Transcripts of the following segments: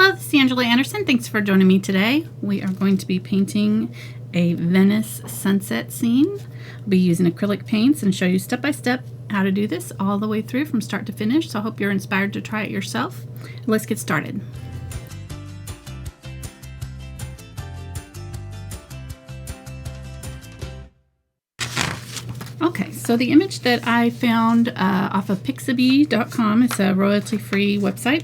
Hello, this is Angela Anderson. Thanks for joining me today. We are going to be painting a Venice Sunset scene. I'll be using acrylic paints and show you step by step how to do this all the way through from start to finish. So I hope you're inspired to try it yourself. Let's get started. Okay, so the image that I found off of Pixabay.com, it's a royalty-free website,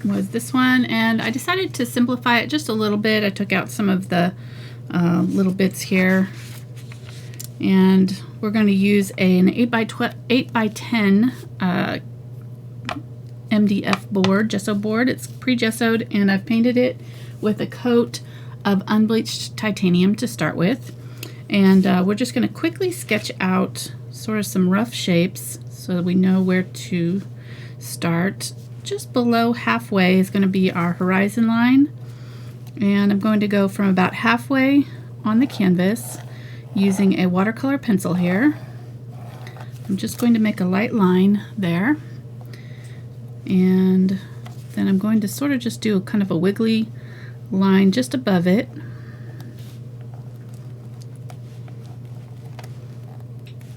was this one, and I decided to simplify it just a little bit. I took out some of the little bits here, and we're going to use an 8x10 MDF board, gesso board. It's pre-gessoed, and I've painted it with a coat of unbleached titanium to start with. And we're just going to quickly sketch out sort of some rough shapes so that we know where to start. Just below halfway is going to be our horizon line, and I'm going to go from about halfway on the canvas using a watercolor pencil here. I'm just going to make a light line there, and then I'm going to sort of just do a kind of a wiggly line just above it.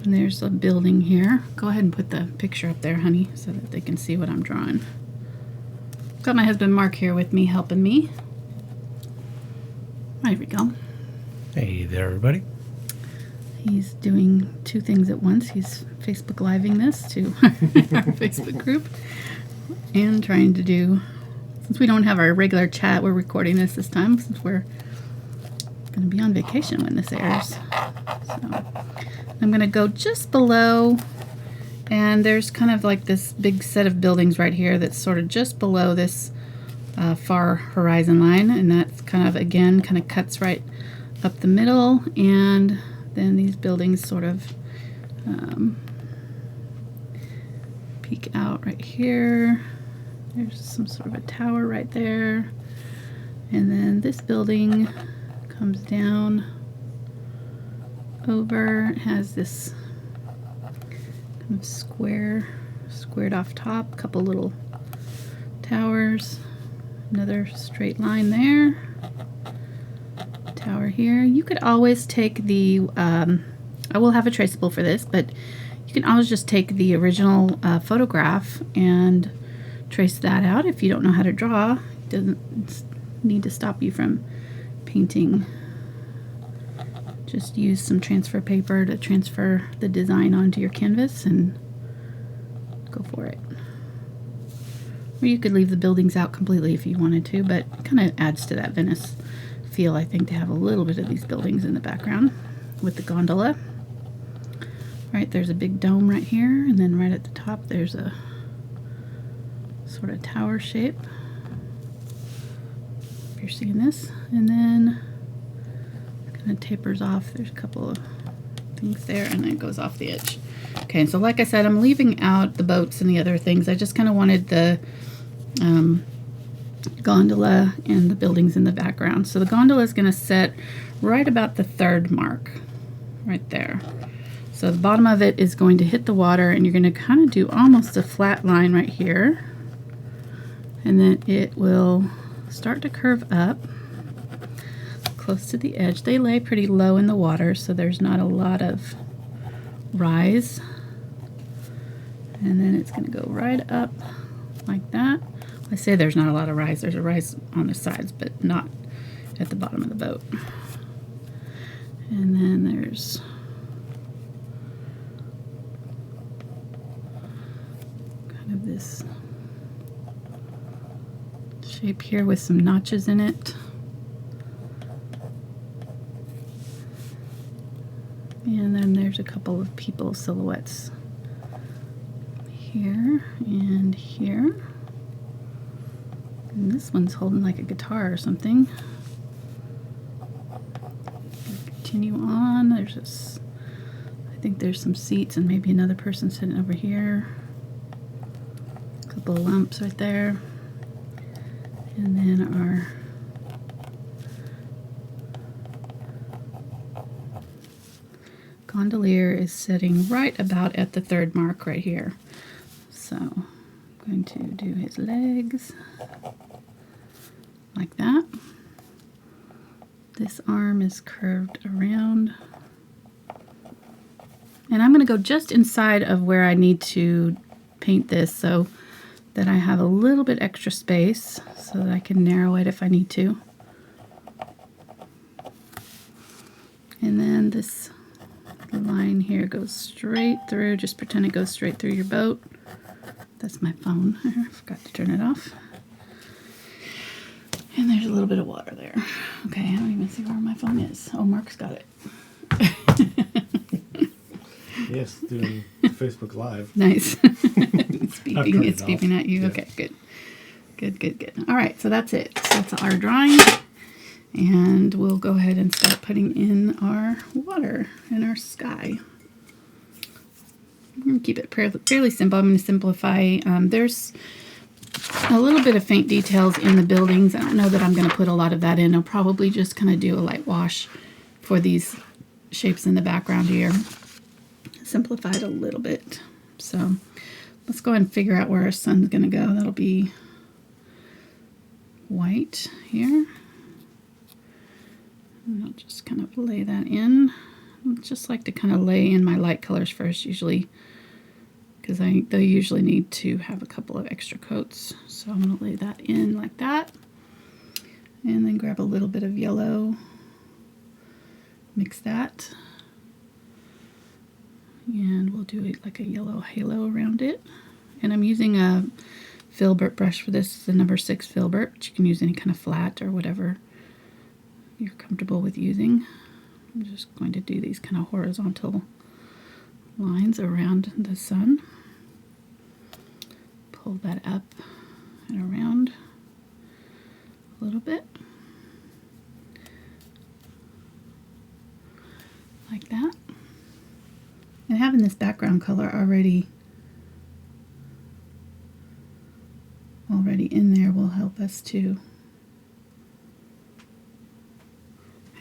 And there's a building here. Go ahead and put the picture up there, honey, so that they can see what I'm drawing. Got my husband Mark here with me, helping me. There we go. Hey there, everybody. He's doing two things at once. He's Facebook Living this to our Facebook group, and trying to do, since we don't have our regular chat, we're recording this time since we're going to be on vacation when this airs. So I'm going to go just below, and there's kind of like this big set of buildings right here that's sort of just below this far horizon line, and that's kind of, again, kind of cuts right up the middle, and then these buildings sort of peek out right here. There's some sort of a tower right there, and then this building comes down over. It has this kind of squared off top, couple little towers, another straight line there, tower here. You could always take the I will have a traceable for this, but you can always just take the original photograph and trace that out if you don't know how to draw. It doesn't need to stop you from painting. Just use some transfer paper to transfer the design onto your canvas and go for it. Or you could leave the buildings out completely if you wanted to, but it kind of adds to that Venice feel, I think, to have a little bit of these buildings in the background with the gondola. Right, there's a big dome right here, and then right at the top there's a sort of tower shape, if you're seeing this, and then it tapers off. There's a couple of things there, and then it goes off the edge. Okay, so like I said, I'm leaving out the boats and the other things. I just kind of wanted the gondola and the buildings in the background. So the gondola is going to set right about the third mark, right there. So the bottom of it is going to hit the water, and you're going to kind of do almost a flat line right here, and then it will start to curve up close to the edge. They lay pretty low in the water, so there's not a lot of rise. And then it's going to go right up like that. I say there's not a lot of rise. There's a rise on the sides, but not at the bottom of the boat. And then there's kind of this shape here with some notches in it. And then there's a couple of people silhouettes here and here. And this one's holding like a guitar or something. Continue on. There's this, I think there's some seats and maybe another person sitting over here. A couple of lumps right there. And then our gondolier is sitting right about at the third mark right here. So Going to do his legs like that. This arm is curved around. And I'm going to go just inside of where I need to paint this so that I have a little bit extra space so that I can narrow it if I need to. And then this line here goes straight through. Just pretend it goes straight through your boat. That's my phone. I forgot to turn it off. And there's a little bit of water there. Okay, I don't even see where my phone is. Oh, Mark's got it. Yes, doing Facebook Live. Nice. It's beeping. It's beeping at you. Yeah. Okay, good. Good. All right, so that's it. So that's our drawing. And we'll go ahead and start putting in our water and our sky. I'm going to keep it fairly simple. I'm going to simplify. There's a little bit of faint details in the buildings. I don't know that I'm going to put a lot of that in. I'll probably just kind of do a light wash for these shapes in the background here. Simplify it a little bit. So let's go ahead and figure out where our sun's going to go. That'll be white here. And I'll just kind of lay that in. I just like to kind of lay in my light colors first usually, because they usually need to have a couple of extra coats. So I'm going to lay that in like that. And then grab a little bit of yellow, mix that. And we'll do it like a yellow halo around it. And I'm using a Filbert brush for this. It's the number 6 Filbert, but you can use any kind of flat or whatever you're comfortable with using. I'm just going to do these kind of horizontal lines around the sun. Pull that up and around a little bit. Like that. And having this background color already in there will help us too.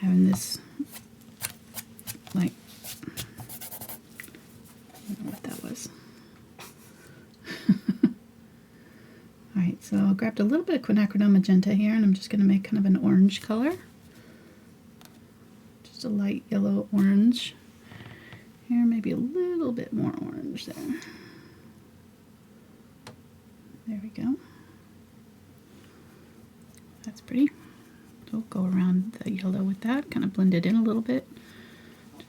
Having this, like, I don't know what that was. Alright, so I grabbed a little bit of quinacridone magenta here, and I'm just going to make kind of an orange color. Just a light yellow orange. Here, maybe a little bit more orange there. There we go. That's pretty. So we'll go around the yellow with that, kind of blend it in a little bit.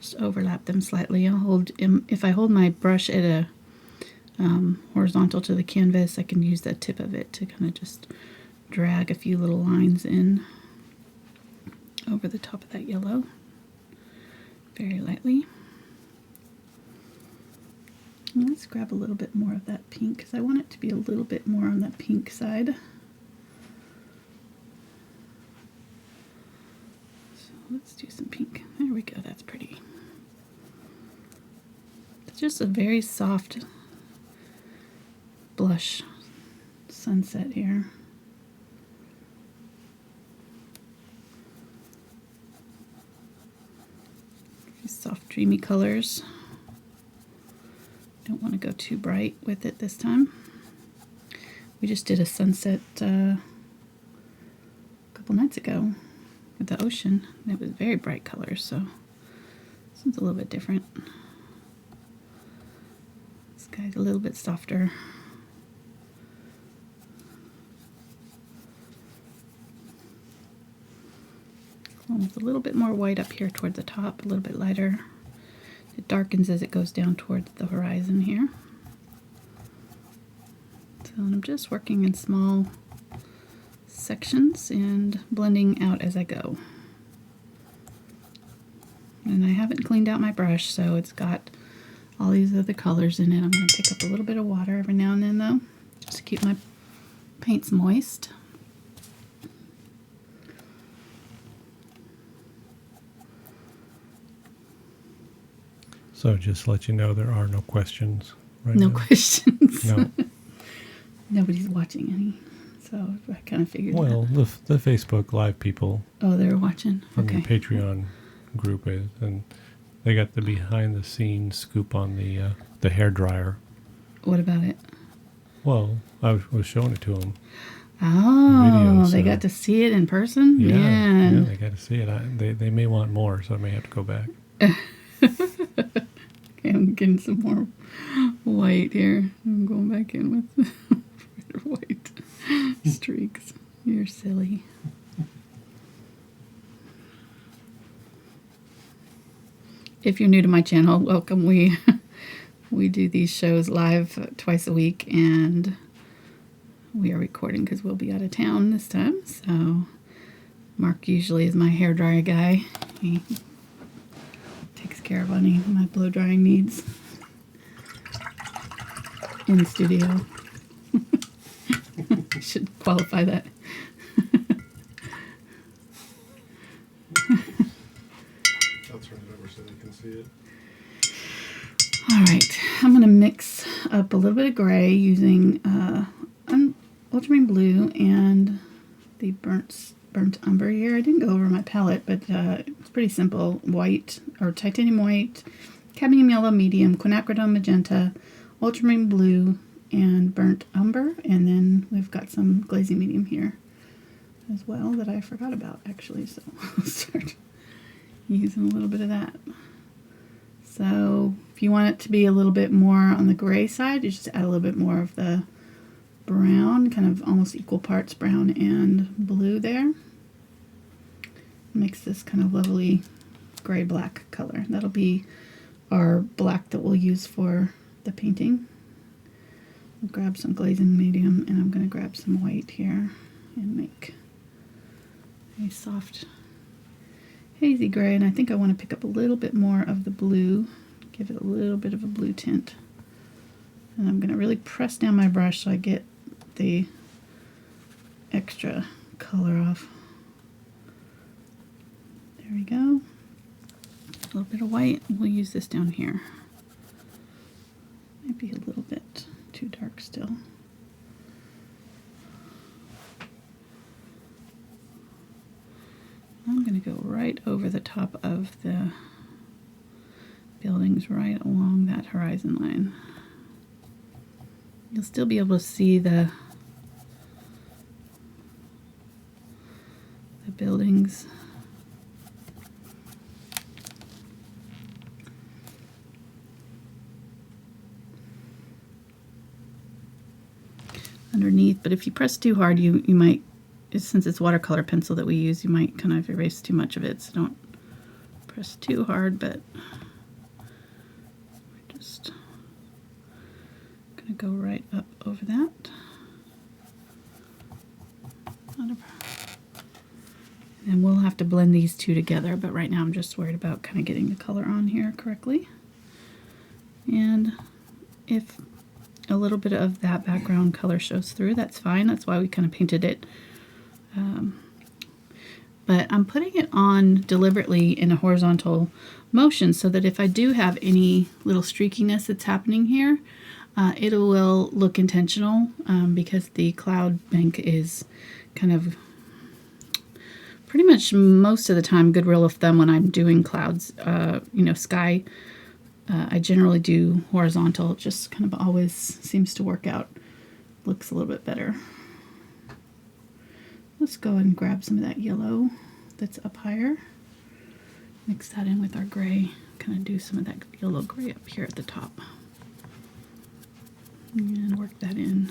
Just overlap them slightly. If I hold my brush at a horizontal to the canvas, I can use the tip of it to kind of just drag a few little lines in over the top of that yellow, very lightly. And let's grab a little bit more of that pink because I want it to be a little bit more on the pink side. So let's do some pink. There we go, that's pretty. It's just a very soft blush sunset here. These soft dreamy colors. Don't want to go too bright with it this time. We just did a sunset a couple nights ago with the ocean. It was very bright colors, so this one's a little bit different. This guy's a little bit softer. With a little bit more white up here toward the top, a little bit lighter. It darkens as it goes down towards the horizon here. So I'm just working in small sections and blending out as I go. And I haven't cleaned out my brush, so it's got all these other colors in it. I'm going to pick up a little bit of water every now and then though, just to keep my paints moist. So just to let you know, there are no questions right No now. questions. No. Nobody's watching any, so I kind of figured Well, that. the Facebook Live people Oh, they're watching. from Okay. the Patreon group is, and they got the behind the scenes scoop on the hair dryer. What about it? Well, I was showing it to them. Oh, Video, they so- got to see it in person? Yeah, Man. they got to see it. They may want more, so I may have to go back. Okay, I'm getting some more white here. I'm going back in with white streaks. You're silly. If you're new to my channel, welcome. We do these shows live twice a week, and we are recording because we'll be out of town this time. So Mark usually is my hairdryer guy. He takes care of any of my blow drying needs in the studio. Should qualify that. I'll turn it over so they can see it. All right, I'm going to mix up a little bit of gray using ultramarine blue and the burnt umber here. I didn't go over my palette, but it's pretty simple. White, or titanium white, cadmium yellow medium, quinacridone magenta, ultramarine blue, and burnt umber. And then we've got some glazing medium here as well that I forgot about, actually. So I'll start using a little bit of that. So if you want it to be a little bit more on the gray side, you just add a little bit more of the brown, kind of almost equal parts brown and blue there. Makes this kind of lovely gray-black color. That'll be our black that we'll use for the painting. I'll grab some glazing medium, and I'm going to grab some white here and make a soft hazy gray. And I think I want to pick up a little bit more of the blue, give it a little bit of a blue tint. And I'm going to really press down my brush so I get the extra color off. There we go. A little bit of white. We'll use this down here. Might be a little bit too dark still. I'm going to go right over the top of the buildings, right along that horizon line. You'll still be able to see the buildings. Underneath, but if you press too hard, you might, since it's watercolor pencil that we use, you might kind of erase too much of it, so don't press too hard, but we're just going to go right up over that. And we'll have to blend these two together, but right now I'm just worried about kind of getting the color on here correctly. And if a little bit of that background color shows through, that's fine. That's why we kind of painted it. But I'm putting it on deliberately in a horizontal motion so that if I do have any little streakiness that's happening here, it will look intentional because the cloud bank is kind of pretty much most of the time good rule of thumb when I'm doing clouds, sky. I generally do horizontal. It just kind of always seems to work out. Looks a little bit better. Let's go and grab some of that yellow that's up higher. Mix that in with our gray. Kind of do some of that yellow gray up here at the top. And work that in.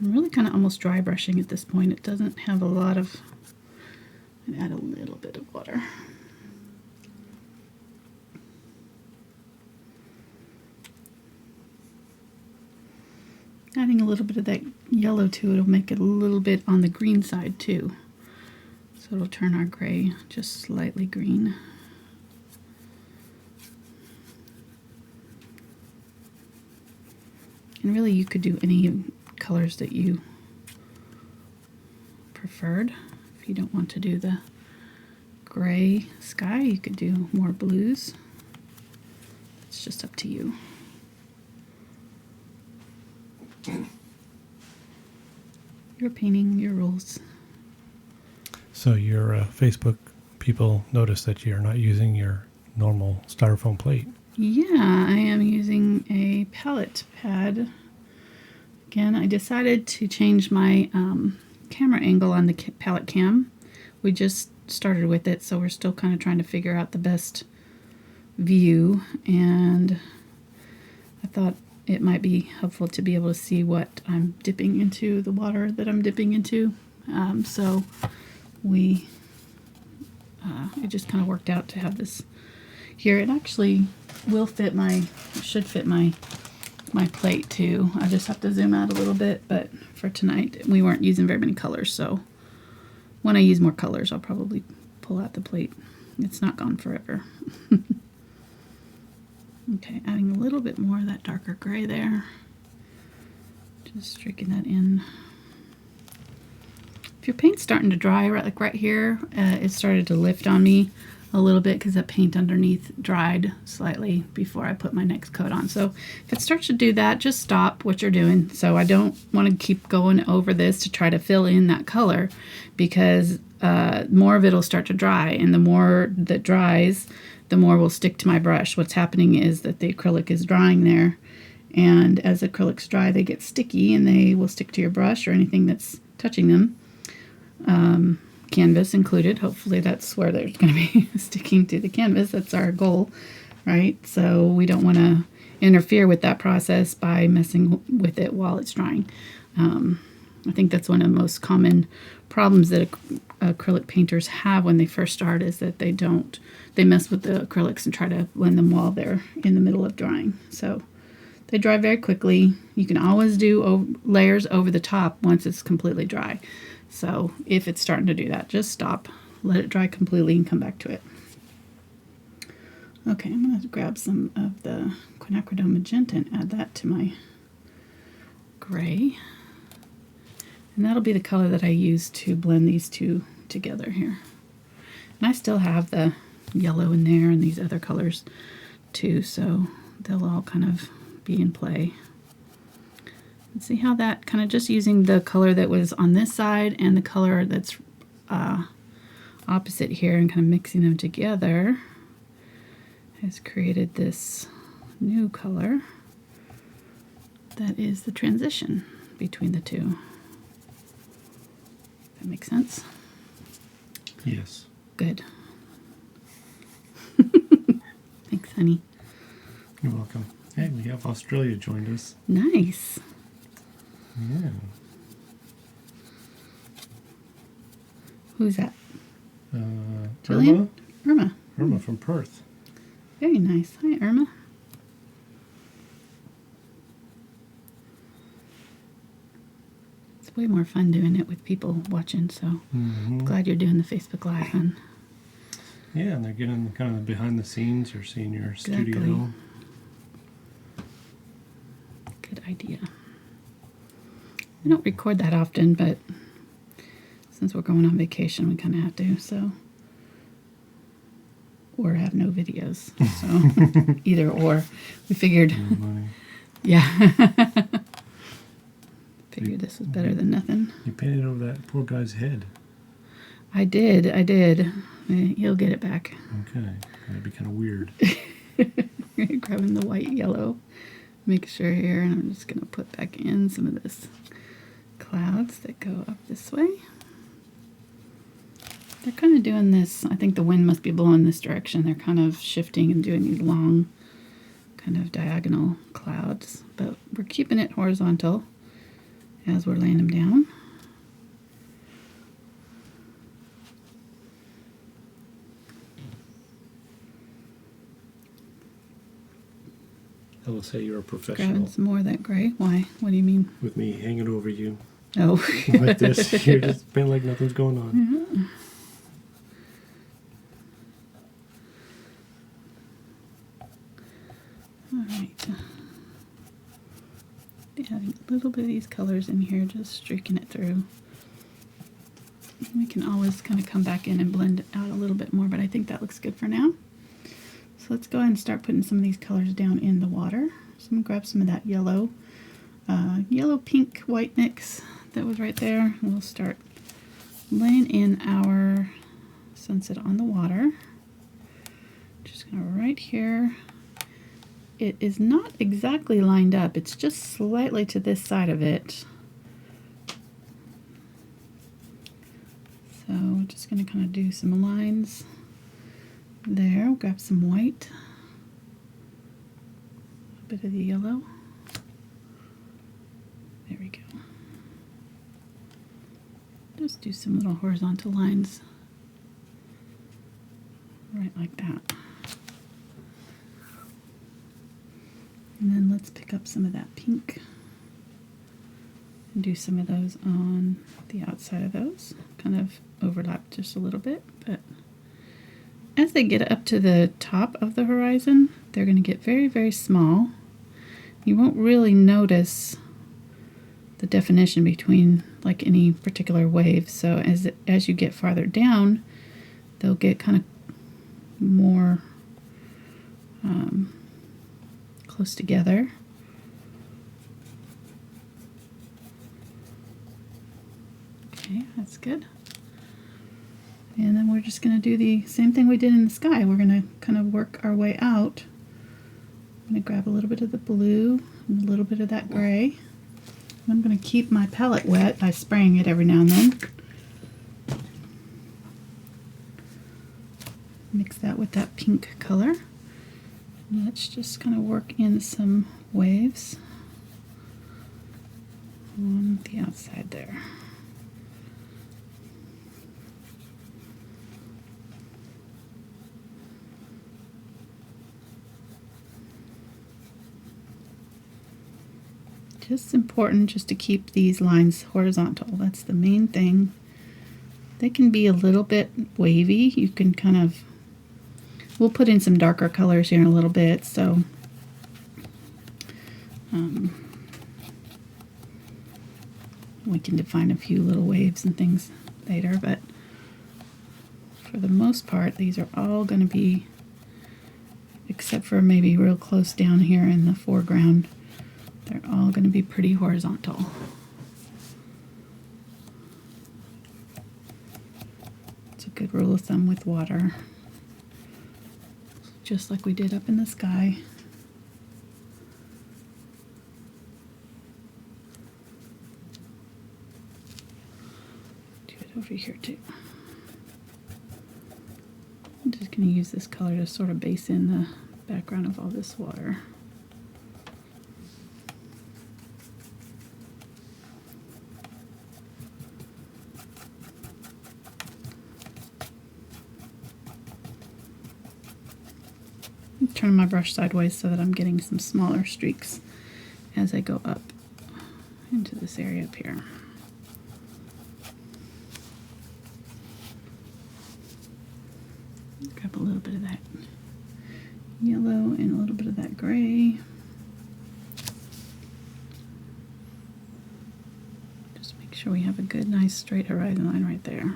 I'm really kind of almost dry brushing at this point. It doesn't have a lot of, and add a little bit of water. Adding a little bit of that yellow to it will make it a little bit on the green side too. So it'll turn our gray just slightly green. And really you could do any colors that you preferred. If you don't want to do the gray sky, you could do more blues. It's just up to you. Your painting, your rules. So your Facebook people notice that you're not using your normal styrofoam plate. Yeah, I am using a palette pad. Again, I decided to change my camera angle on the palette cam. We just started with it, so we're still kind of trying to figure out the best view, and I thought it might be helpful to be able to see what I'm dipping into, the water that I'm dipping into. So it just kind of worked out to have this here. It actually will fit should fit my plate too. I just have to zoom out a little bit, but for tonight we weren't using very many colors, so when I use more colors I'll probably pull out the plate. It's not gone forever. Okay, adding a little bit more of that darker gray there. Just streaking that in. If your paint's starting to dry, like right here, it started to lift on me a little bit because the paint underneath dried slightly before I put my next coat on. So if it starts to do that, just stop what you're doing. So I don't want to keep going over this to try to fill in that color, because more of it will start to dry, and the more that dries, the more will stick to my brush. What's happening is that the acrylic is drying there, and as acrylics dry, they get sticky and they will stick to your brush or anything that's touching them. Canvas included. Hopefully that's where they're going to be sticking to the canvas. That's our goal, right? So we don't want to interfere with that process by messing with it while it's drying. I think that's one of the most common problems that acrylic painters have when they first start, is that they mess with the acrylics and try to blend them while they're in the middle of drying. So they dry very quickly. You can always do layers over the top once it's completely dry. So if it's starting to do that, just stop, let it dry completely, and come back to it. Okay, I'm going to grab some of the quinacridone magenta and add that to my gray. And that'll be the color that I use to blend these two together here. And I still have the yellow in there and these other colors too, so they'll all kind of be in play. And see how that kind of just using the color that was on this side and the color that's opposite here and kind of mixing them together has created this new color that is the transition between the two. That makes sense? Yes. Good. Thanks, honey. You're welcome. Hey, we have Australia joined us. Nice. Yeah. Who's that? Irma? Irma. Irma from Perth. Very nice. Hi, Irma. It's way more fun doing it with people watching, so glad you're doing the Facebook Live, hon. Yeah, and they're getting kind of behind the scenes. You're seeing your Exactly. studio. Good idea. I don't record that often, but since we're going on vacation, we kind of have to, so. Or have no videos, so either or. We figured, yeah. Figured this was better than nothing. You painted over that poor guy's head. I did. He'll get it back. Okay, that'd be kind of weird. Grabbing the white, yellow, make sure here, and I'm just going to put back in some of this clouds that go up this way. They're kind of doing this, I think the wind must be blowing this direction. They're kind of shifting and doing these long, kind of diagonal clouds, but we're keeping it horizontal as we're laying them down. I will say you're a professional. Grabbing some more of that gray. Why? What do you mean? With me hanging over you Oh. like this, you're just painting like nothing's going on. Yeah. All right. Adding a little bit of these colors in here, just streaking it through. We can always kind of come back in and blend it out a little bit more, but I think that looks good for now. So let's go ahead and start putting some of these colors down in the water. So I'm going to grab some of that yellow, pink, white mix that was right there. And we'll start laying in our sunset on the water. Just going to right here it is not exactly lined up. It's just slightly to this side of it. So we're just going to kind of do some lines there. We'll grab some white, a bit of the yellow. There we go. Just do some little horizontal lines right like that. And then let's pick up some of that pink and do some of those on the outside of those. Kind of overlap just a little bit, but as they get up to the top of the horizon, they're going to get very, very small. You won't really notice the definition between like any particular wave. So as you get farther down, they'll get kind of more close together. Okay, that's good. And then we're just going to do the same thing we did in the sky. We're going to kind of work our way out. I'm going to grab a little bit of the blue and a little bit of that gray. I'm going to keep my palette wet by spraying it every now and then. Mix that with that pink color. And let's just kind of work in some waves on the outside there. Just important just to keep these lines horizontal. That's the main thing. They can be a little bit wavy. You can kind of, we'll put in some darker colors here in a little bit, so we can define a few little waves and things later, but for the most part, these are all going to be, except for maybe real close down here in the foreground, they're all going to be pretty horizontal. It's a good rule of thumb with water. Just like we did up in the sky. Do it over here too. I'm just going to use this color to sort of base in the background of all this water. Turn my brush sideways so that I'm getting some smaller streaks as I go up into this area up here. Grab a little bit of that yellow and a little bit of that gray. Just make sure we have a good, nice straight horizon line right there.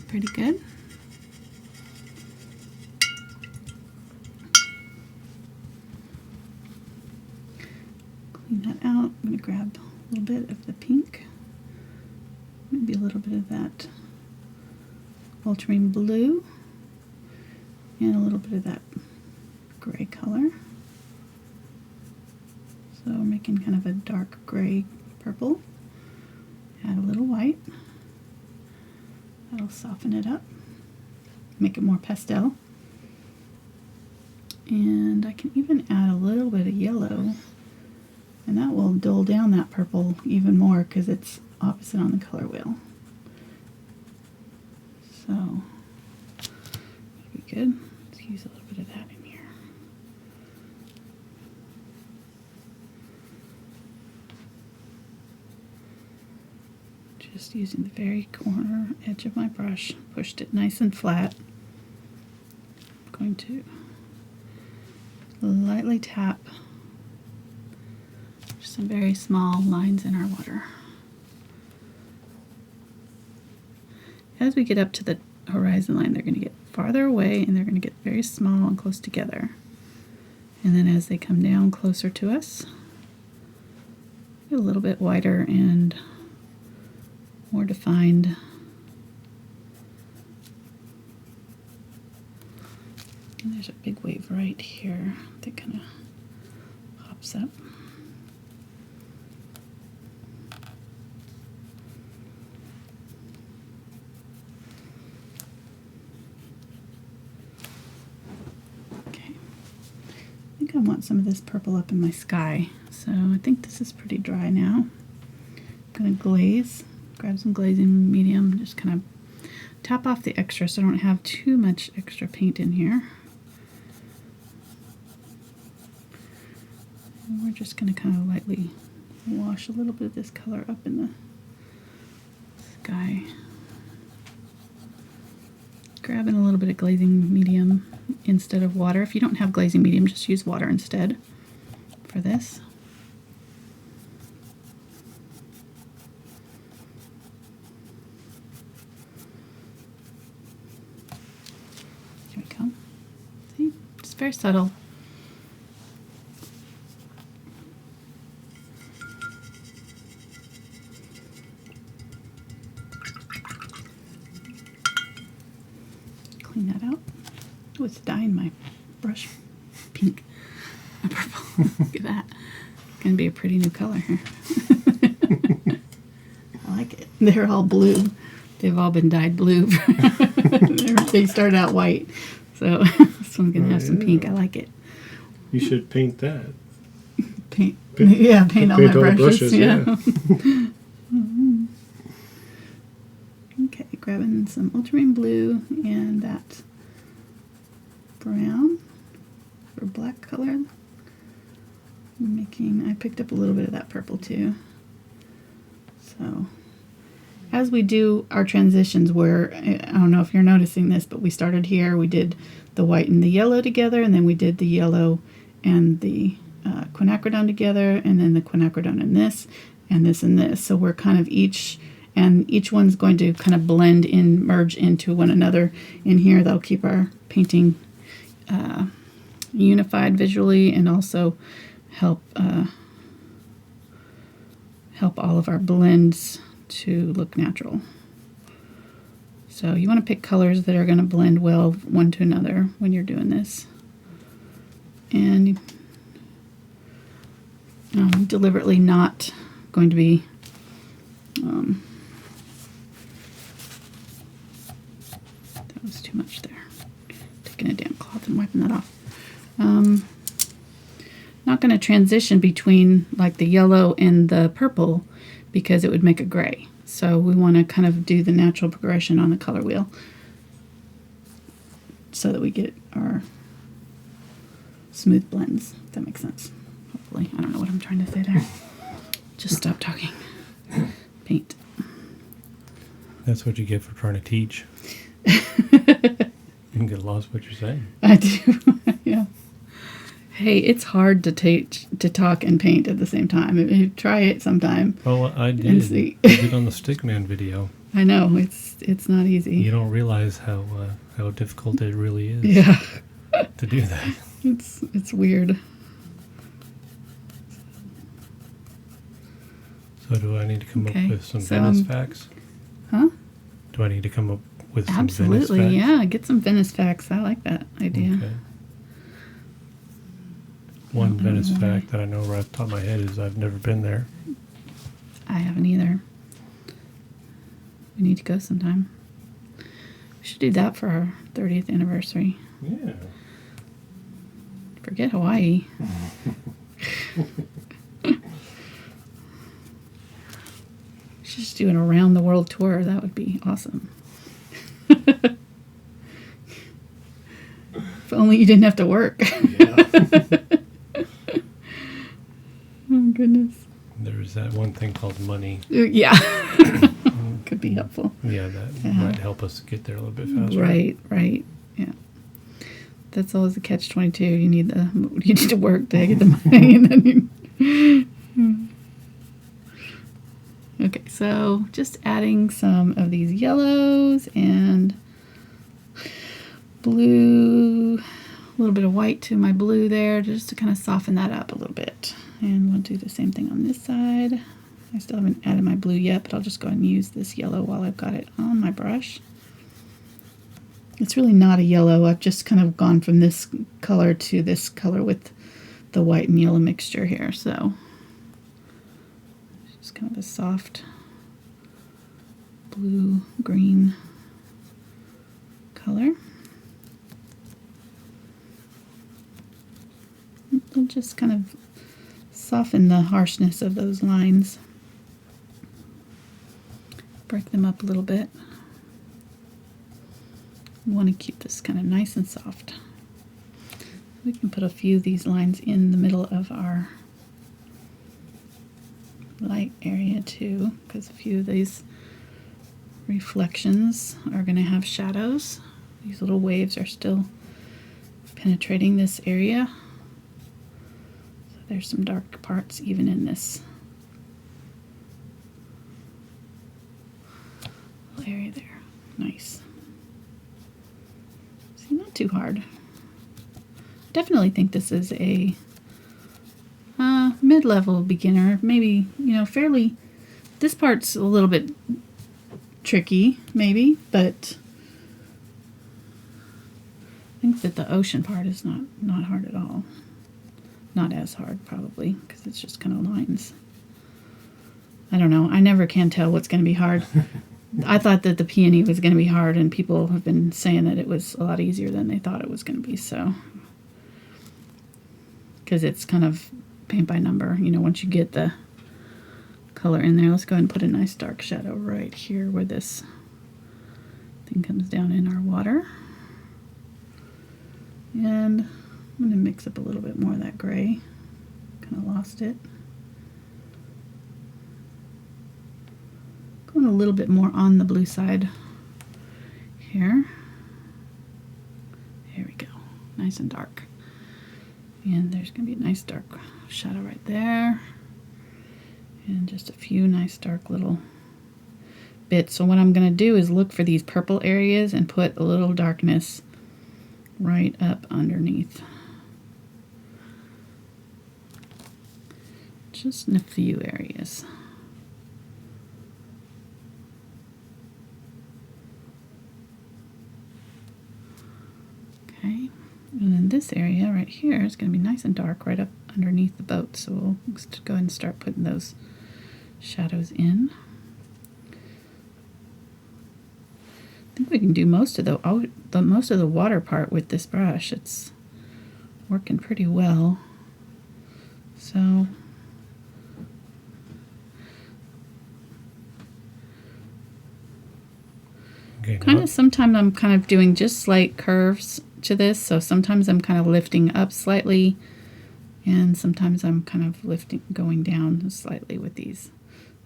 Pretty good. Clean that out. I'm going to grab a little bit of the pink, maybe a little bit of that ultramarine blue, and a little bit of that gray color. So we're making kind of a dark gray purple. Add a little white. That'll soften it up, make it more pastel. And I can even add a little bit of yellow, and that will dull down that purple even more because it's opposite on the color wheel. So, that'll be good. Let's use a little bit of that in here. Just using the very corner edge of my brush, pushed it nice and flat. I'm going to lightly tap some very small lines in our water. As we get up to the horizon line, they're going to get farther away, and they're going to get very small and close together. And then as they come down closer to us, get a little bit wider and more defined. And there's a big wave right here that kind of pops up. Okay, I think I want some of this purple up in my sky, so I think this is pretty dry now. I'm gonna glaze, grab some glazing medium, just kind of tap off the extra so I don't have too much extra paint in here. And we're just going to kind of lightly wash a little bit of this color up in the sky. Grabbing a little bit of glazing medium instead of water. If you don't have glazing medium, just use water instead for this. Here we go. See? It's very subtle. Clean that out. Oh, it's dyeing my brush pink and purple. Look at that. It's going to be a pretty new color here. I like it. They're all blue. They've all been dyed blue. They started out white. So this one's going to have some pink. I like it. You should paint that. Paint all my brushes. Yeah. Okay, grabbing some ultramarine blue and that brown or black color. I picked up a little bit of that purple too. So as we do our transitions, where I don't know if you're noticing this, but we started here, we did the white and the yellow together, and then we did the yellow and the quinacridone together, and then the quinacridone and this, and this and this. So we're kind of each one's going to kind of blend in, merge into one another in here. That'll keep our painting unified visually, and also help all of our blends to look natural. So you want to pick colors that are going to blend well one to another when you're doing this. And I'm deliberately not going to be that was too much there. Taking a damp cloth and wiping that off. Not going to transition between like the yellow and the purple because it would make a gray. So we want to kind of do the natural progression on the color wheel so that we get our smooth blends, if that makes sense. Hopefully. I don't know what I'm trying to say there. Just stop talking. Paint. That's what you get for trying to teach. You can get lost what you're saying. I do. Yeah. Hey, it's hard to talk and paint at the same time. Try it sometime. Well, I did. I did on the Stickman video. I know it's not easy. You don't realize how difficult it really is. Yeah. To do that. It's weird. So do I need to come up with some Venice facts? Huh? Do I need to come up with some Venice facts? Absolutely, yeah. Get some Venice facts. I like that idea. Okay. One Venice fact that I know right off the top of my head is I've never been there. I haven't either. We need to go sometime. We should do that for our 30th anniversary. Yeah. Forget Hawaii. Just do an around the world tour. That would be awesome. If only you didn't have to work. Yeah. Oh, goodness. There's that one thing called money. Yeah. Could be helpful. Yeah, that might help us get there a little bit faster. Right. Yeah. That's always the catch-22. You need to work to get the money, and then Okay, so just adding some of these yellows and blue, a little bit of white to my blue there, just to kind of soften that up a little bit. And we'll do the same thing on this side. I still haven't added my blue yet, but I'll just go ahead and use this yellow while I've got it on my brush. It's really not a yellow. I've just kind of gone from this color to this color with the white and yellow mixture here. So just kind of a soft blue-green color. It'll just kind of soften the harshness of those lines. Break them up a little bit. We want to keep this kind of nice and soft. We can put a few of these lines in the middle of our light area too, because a few of these reflections are going to have shadows. These little waves are still penetrating this area. So there's some dark parts even in this little area there. Nice. See, not too hard. Definitely think this is a mid-level beginner, maybe, you know, fairly. This part's a little bit tricky, maybe, but I think that the ocean part is not hard at all. Not as hard, probably, because it's just kind of lines. I don't know. I never can tell what's going to be hard. I thought that the peony was going to be hard, and people have been saying that it was a lot easier than they thought it was going to be, so. Because it's kind of paint by number, you know, once you get the color in there. Let's go ahead and put a nice dark shadow right here where this thing comes down in our water. And I'm going to mix up a little bit more of that gray. Kind of lost it. Going a little bit more on the blue side here. There we go. Nice and dark. And there's going to be a nice dark shadow right there. And just a few nice dark little bits. So what I'm going to do is look for these purple areas and put a little darkness right up underneath. Just in a few areas. Okay. And then this area right here is going to be nice and dark right up underneath the boat. So we'll go ahead and start putting those shadows in. I think we can do most of the water part with this brush. It's working pretty well. So Okay, kind of sometimes I'm kind of doing just slight curves to this, so sometimes I'm kind of lifting up slightly, and sometimes I'm kind of going down slightly with these.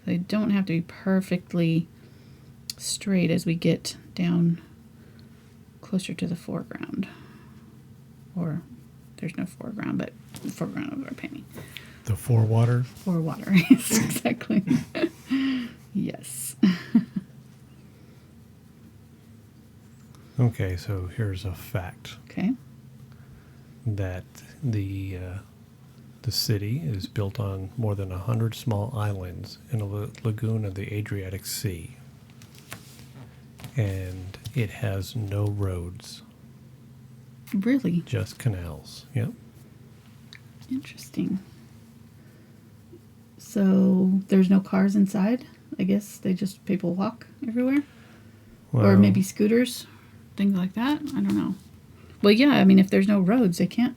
They don't have to be perfectly straight as we get down closer to the foreground. Or there's no foreground, but the foreground of our painting. the forewater. Forewater, yes, exactly. Yes. Okay, so here's a fact Okay. that the city is built on more than 100 small islands in a lagoon of the Adriatic Sea. And it has no roads, Really just canals. Yep. interesting. So there's no cars inside? I guess people walk everywhere? Or Well, maybe scooters, things like that? I don't know. Well, yeah, I mean, if there's no roads, they can't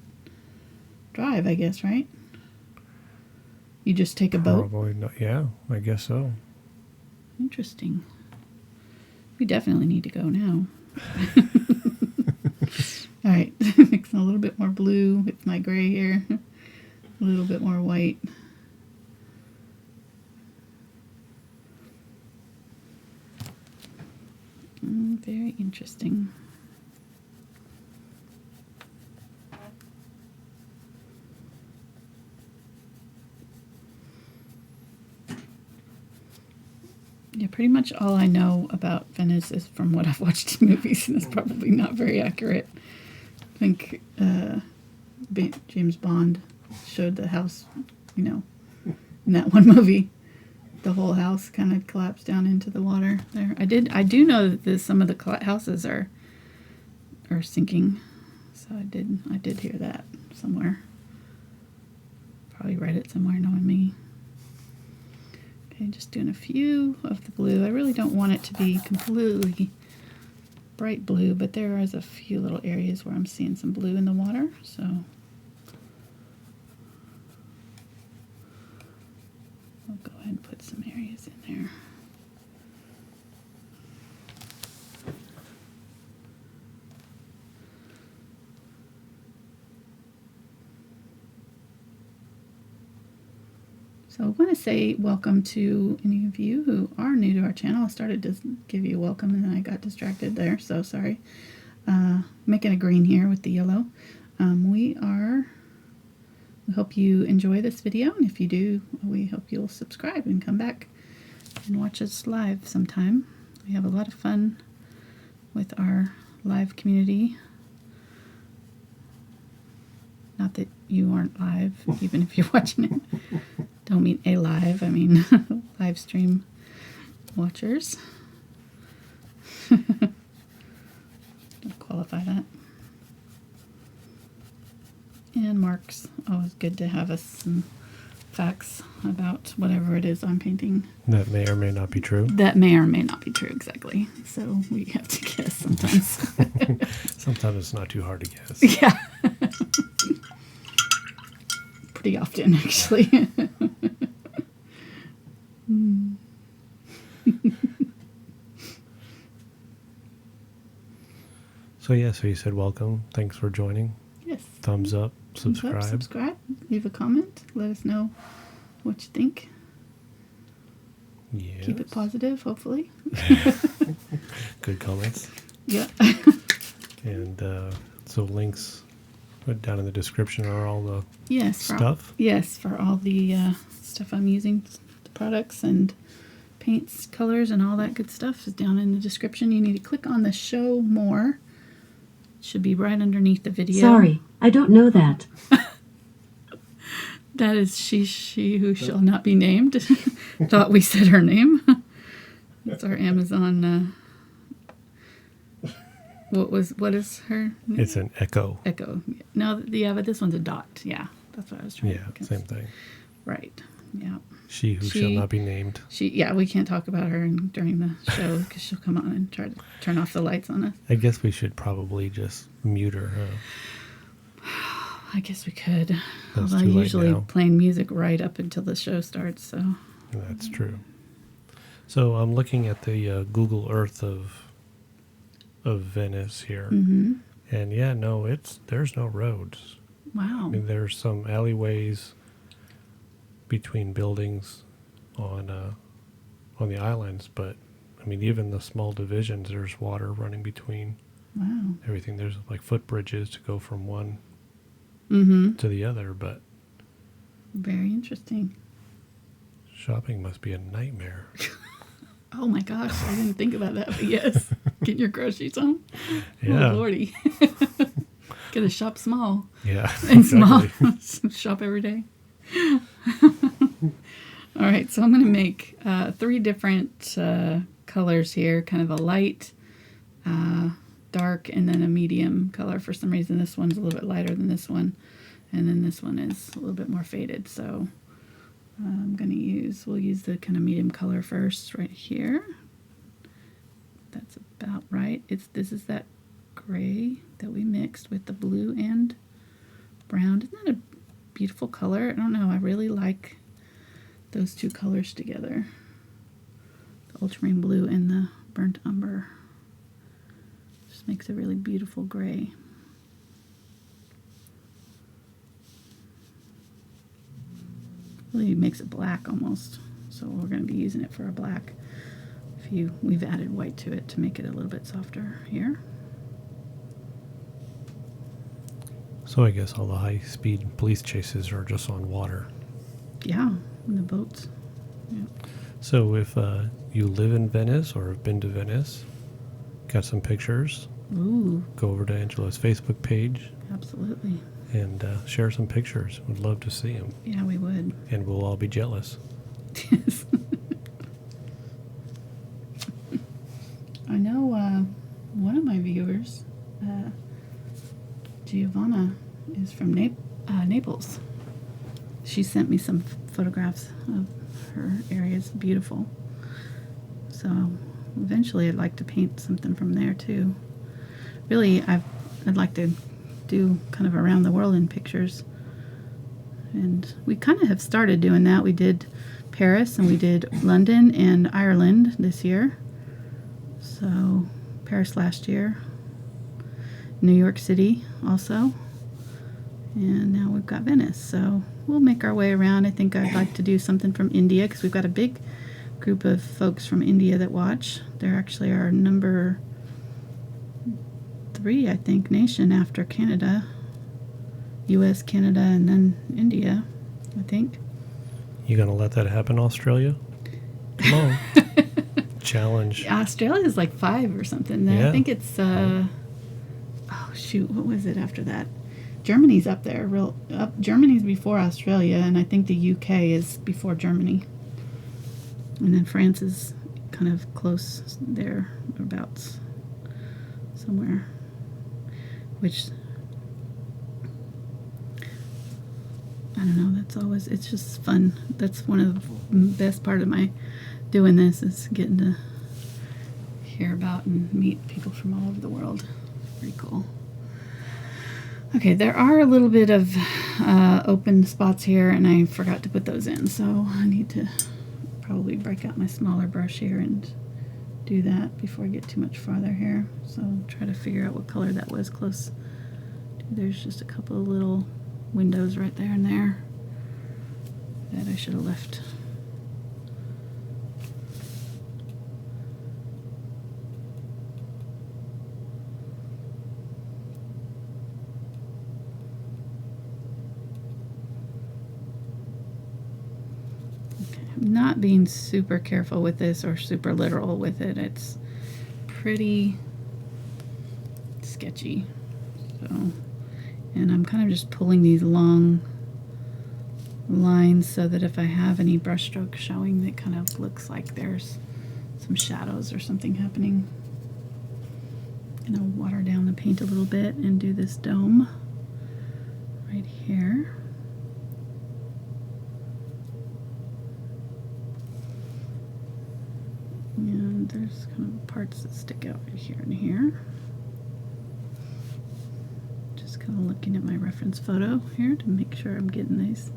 drive, I guess, right? You just take a boat? probably not. Yeah, I guess so. Interesting. We definitely need to go now. All right, mixing a little bit more blue with my gray here. A little bit more white. Very interesting. Yeah, pretty much all I know about Venice is from what I've watched in movies, and it's probably not very accurate. I think James Bond showed the house, in that one movie. The whole house kind of collapsed down into the water there. I do know that some of the houses are sinking, so I did hear that somewhere. Probably read it somewhere, knowing me. Okay, just doing a few of the blue. I really don't want it to be completely bright blue, but there is a few little areas where I'm seeing some blue in the water, so I'll go ahead and put some areas in there. So I want to say welcome to any of you who are new to our channel. I started to give you a welcome and then I got distracted there, so sorry. Making a green here with the yellow. We hope you enjoy this video, and if you do, we hope you'll subscribe and come back and watch us live sometime. We have a lot of fun with our live community. Not that you aren't live, even if you're watching it. Don't mean a live, I mean live stream watchers. Don't qualify that. And marks. Always good to have us some facts about whatever it is I'm painting. That may or may not be true. That may or may not be true, exactly. So we have to guess sometimes. Sometimes it's not too hard to guess. Yeah. Pretty often, actually. So you said welcome. Thanks for joining. Yes. Thumbs up, subscribe. Thumbs up, subscribe. Leave a comment. Let us know what you think. Yes. Keep it positive, hopefully. Good comments. Yeah. And so links down in the description are all the stuff. For all the stuff I'm using, the products and paints, colors, and all that good stuff is down in the description. You need to click on the show more. It should be right underneath the video. Sorry, I don't know that. That is she who shall not be named. Thought we said her name. That's our Amazon. What is her name? It's an echo. Echo. No, yeah, but this one's a dot. Yeah, that's what I was trying to think of. Same thing. Right. Yeah. She who shall not be named. We can't talk about her during the show because she'll come on and try to turn off the lights on us. I guess we should probably just mute her. I guess we could. That's Although too I late usually now. playing music right up until the show starts. So That's true. So I'm looking at the Google Earth of Venice here, mm-hmm. and there's no roads. Wow. I mean, there's some alleyways between buildings on the islands, but I mean, even the small divisions, there's water running between Wow. everything. There's like footbridges to go from one Mm-hmm. to the other, but Very interesting. shopping must be a nightmare. Oh my gosh, I didn't think about that, but yes. Getting your groceries home? Yeah. Oh, Lordy. Gotta shop small. Yeah, And exactly. small. Shop every day. All right, so I'm going to make 3 different colors here. Kind of a light, dark, and then a medium color. For some reason, this one's a little bit lighter than this one. And then this one is a little bit more faded. So we'll use the kind of medium color first right here. That's about right. This is that gray that we mixed with the blue and brown. Isn't that a beautiful color? I don't know. I really like those 2 colors together. The ultramarine blue and the burnt umber. Just makes a really beautiful gray. Really makes it black almost. So we're going to be using it for a black. We've added white to it to make it a little bit softer here. So I guess all the high-speed police chases are just on water. Yeah, and the boats. Yeah. So if you live in Venice or have been to Venice, got some pictures, Ooh, go over to Angela's Facebook page absolutely. and share some pictures. We'd love to see them. Yeah, we would. And we'll all be jealous. Yes. I know one of my viewers, Giovanna, is from Naples. She sent me some photographs of her area. It's beautiful. So eventually I'd like to paint something from there too. Really, I'd like to do kind of around the world in pictures. And we kind of have started doing that. We did Paris and we did London and Ireland this year. So Paris last year, New York City also, and now we've got Venice. So we'll make our way around. I think I'd like to do something from India because we've got a big group of folks from India that watch. They're actually our number 3, I think, nation after Canada. US, Canada, and then India, I think. You gonna let that happen, Australia? Come on. Challenge. Australia's like 5 or something. Yeah. I think it's oh shoot, what was it after that? Germany's up there, Germany's before Australia, and I think the UK is before Germany. And then France is kind of close there, abouts somewhere. Which I don't know, it's just fun. That's one of the best part of my doing this is getting to hear about and meet people from all over the world. Pretty cool. Okay, there are a little bit of open spots here, and I forgot to put those in, so I need to probably break out my smaller brush here and do that before I get too much farther here. So I'll try to figure out what color that was close. There's just a couple of little windows right there and there that I should have left. I'm not being super careful with this or super literal with it. It's pretty sketchy. So, and I'm kind of just pulling these long lines so that if I have any brush strokes showing, it kind of looks like there's some shadows or something happening. I'm gonna water down the paint a little bit and do this dome right here. And there's kind of parts that stick out right here and here. Just kind of looking at my reference photo here to make sure I'm getting these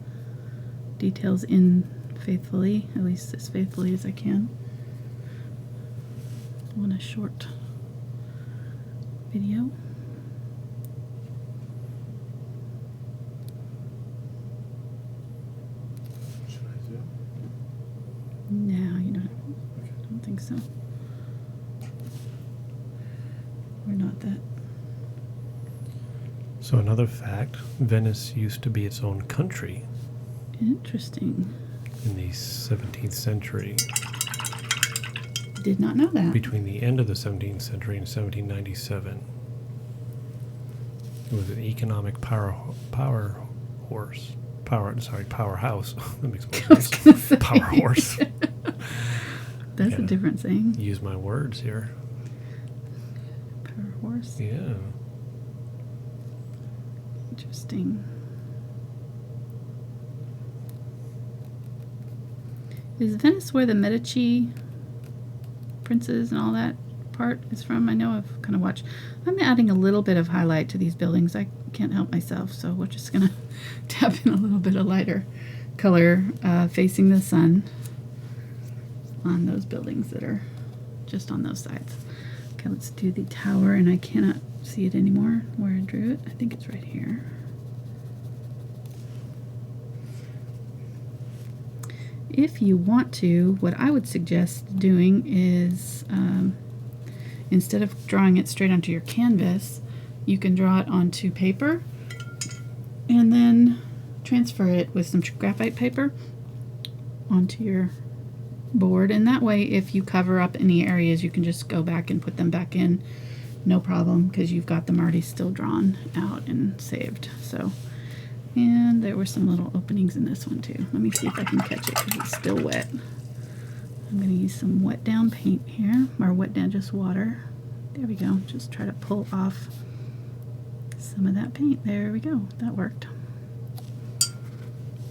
details in faithfully, at least as faithfully as I can on a short video. Should I zoom? No, you don't. Okay. I don't think so. We're not that. So another fact, Venice used to be its own country Interesting. in the 17th century. Did not know that. Between the end of the 17th century and 1797. It was an economic powerhouse. That makes more I was sense. gonna say. Power horse. That's a Yeah. different saying. Use my words here. Power horse. Yeah. Interesting. Is Venice where the Medici princes and all that part is from? I know I've kind of watched. I'm adding a little bit of highlight to these buildings. I can't help myself, so we're just gonna tap in a little bit of lighter color facing the sun on those buildings that are just on those sides. Okay, let's do the tower, and I cannot see it anymore where I drew it. I think it's right here. If you want to, what I would suggest doing is instead of drawing it straight onto your canvas, you can draw it onto paper and then transfer it with some graphite paper onto your board, and that way if you cover up any areas you can just go back and put them back in, no problem, because you've got them already still drawn out and saved. So, and there were some little openings in this one too. Let me see if I can catch it because it's still wet. I'm going to use some wet down paint here, or wet down just water. There we go. Just try to pull off some of that paint. There we go. That worked.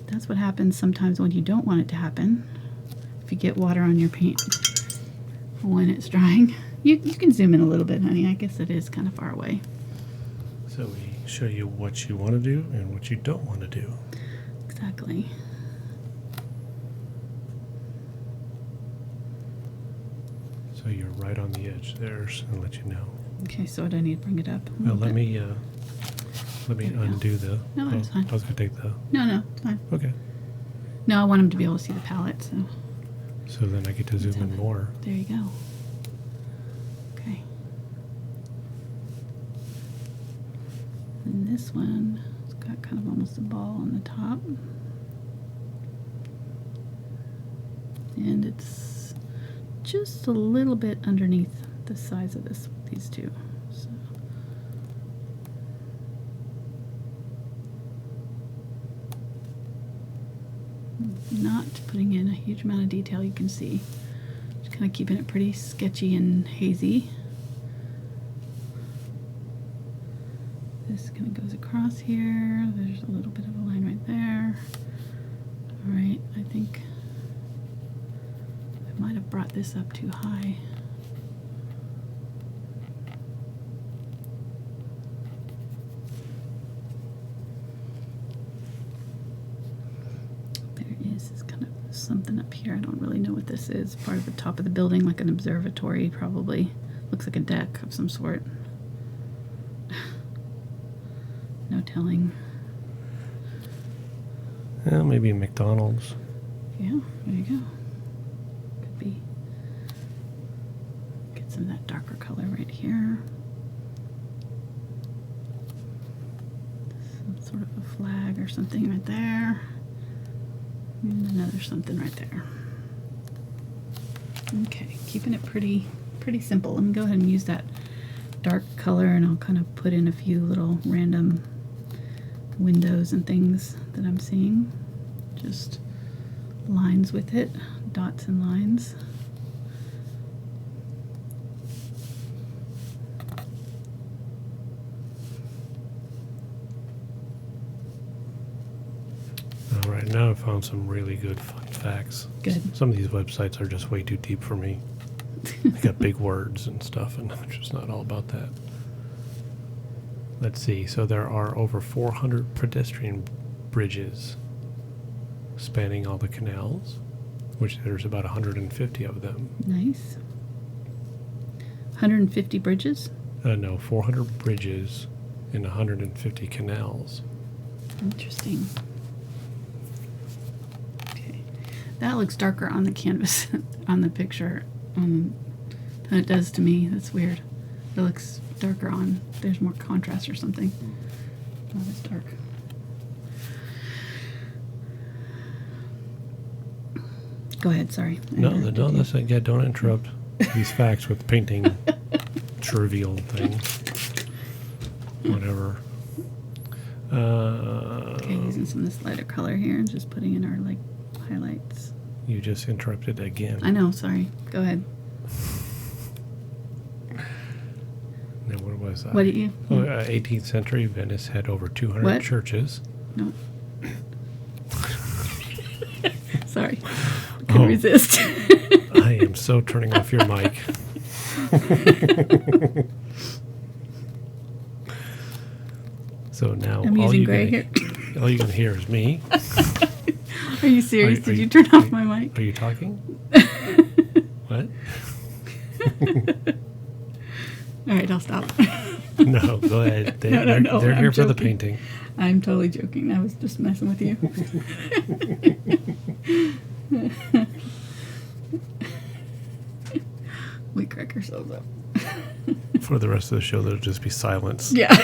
That's what happens sometimes when you don't want it to happen. If you get water on your paint when it's drying. You can zoom in a little bit, honey. I guess it is kind of far away. So we show you what you want to do and what you don't want to do. Exactly. So you're right on the edge there, so I'll let you know. Okay, so do I need to bring it up? a Now little let bit? me There we go. undo the. No, that's fine. I was gonna take the. No, it's fine. Okay. No, I want him to be able to see the palette, so So then I get to zoom in more. there you go. Okay. And this one, it's got kind of almost a ball on the top. And it's just a little bit underneath the size of these two. So. Not putting in a huge amount of detail, you can see. Just kind of keeping it pretty sketchy and hazy. This kind of goes across here. There's a little bit of a line right there. All right, I think I might have brought this up too high. Is kind of something up here. I don't really know what this is. Part of the top of the building, like an observatory, probably. Looks like a deck of some sort. No telling. Well, maybe McDonald's. Yeah, there you go. Could be. Get some of that darker color right here. Some sort of a flag or something right there. And another something right there. Okay, keeping it pretty simple. Let me go ahead and use that dark color, and I'll kind of put in a few little random windows and things that I'm seeing. Just lines with it, dots and lines. Right now I found some really good fun facts. Good. Some of these websites are just way too deep for me. They got big words and stuff, and I'm just not all about that. Let's see. So there are over 400 pedestrian bridges spanning all the canals, which there's about 150 of them. Nice. 150 bridges? No, 400 bridges and 150 canals. Interesting. Okay. That looks darker on the canvas, on the picture, than it does to me. That's weird. It looks darker on. There's more contrast or something. Not as dark. Go ahead, sorry. Yeah, don't interrupt these facts with painting trivial things. Whatever. Okay, using some of this lighter color here and just putting in our like highlights. You just interrupted again. I know, sorry. Go ahead. Now, what was that? What did you? 18th century Venice had over 200 What? churches. No. Sorry. Couldn't resist. I am so turning off your mic. So now I'm using gray here. all you can hear is me. Are you serious? Did you turn off my mic? Are you talking? What? All right, I'll stop. No, go ahead. No, They're I'm here for the joking. painting. I'm totally joking. I was just messing with you. We crack ourselves up. For the rest of the show, there'll just be silence. Yeah,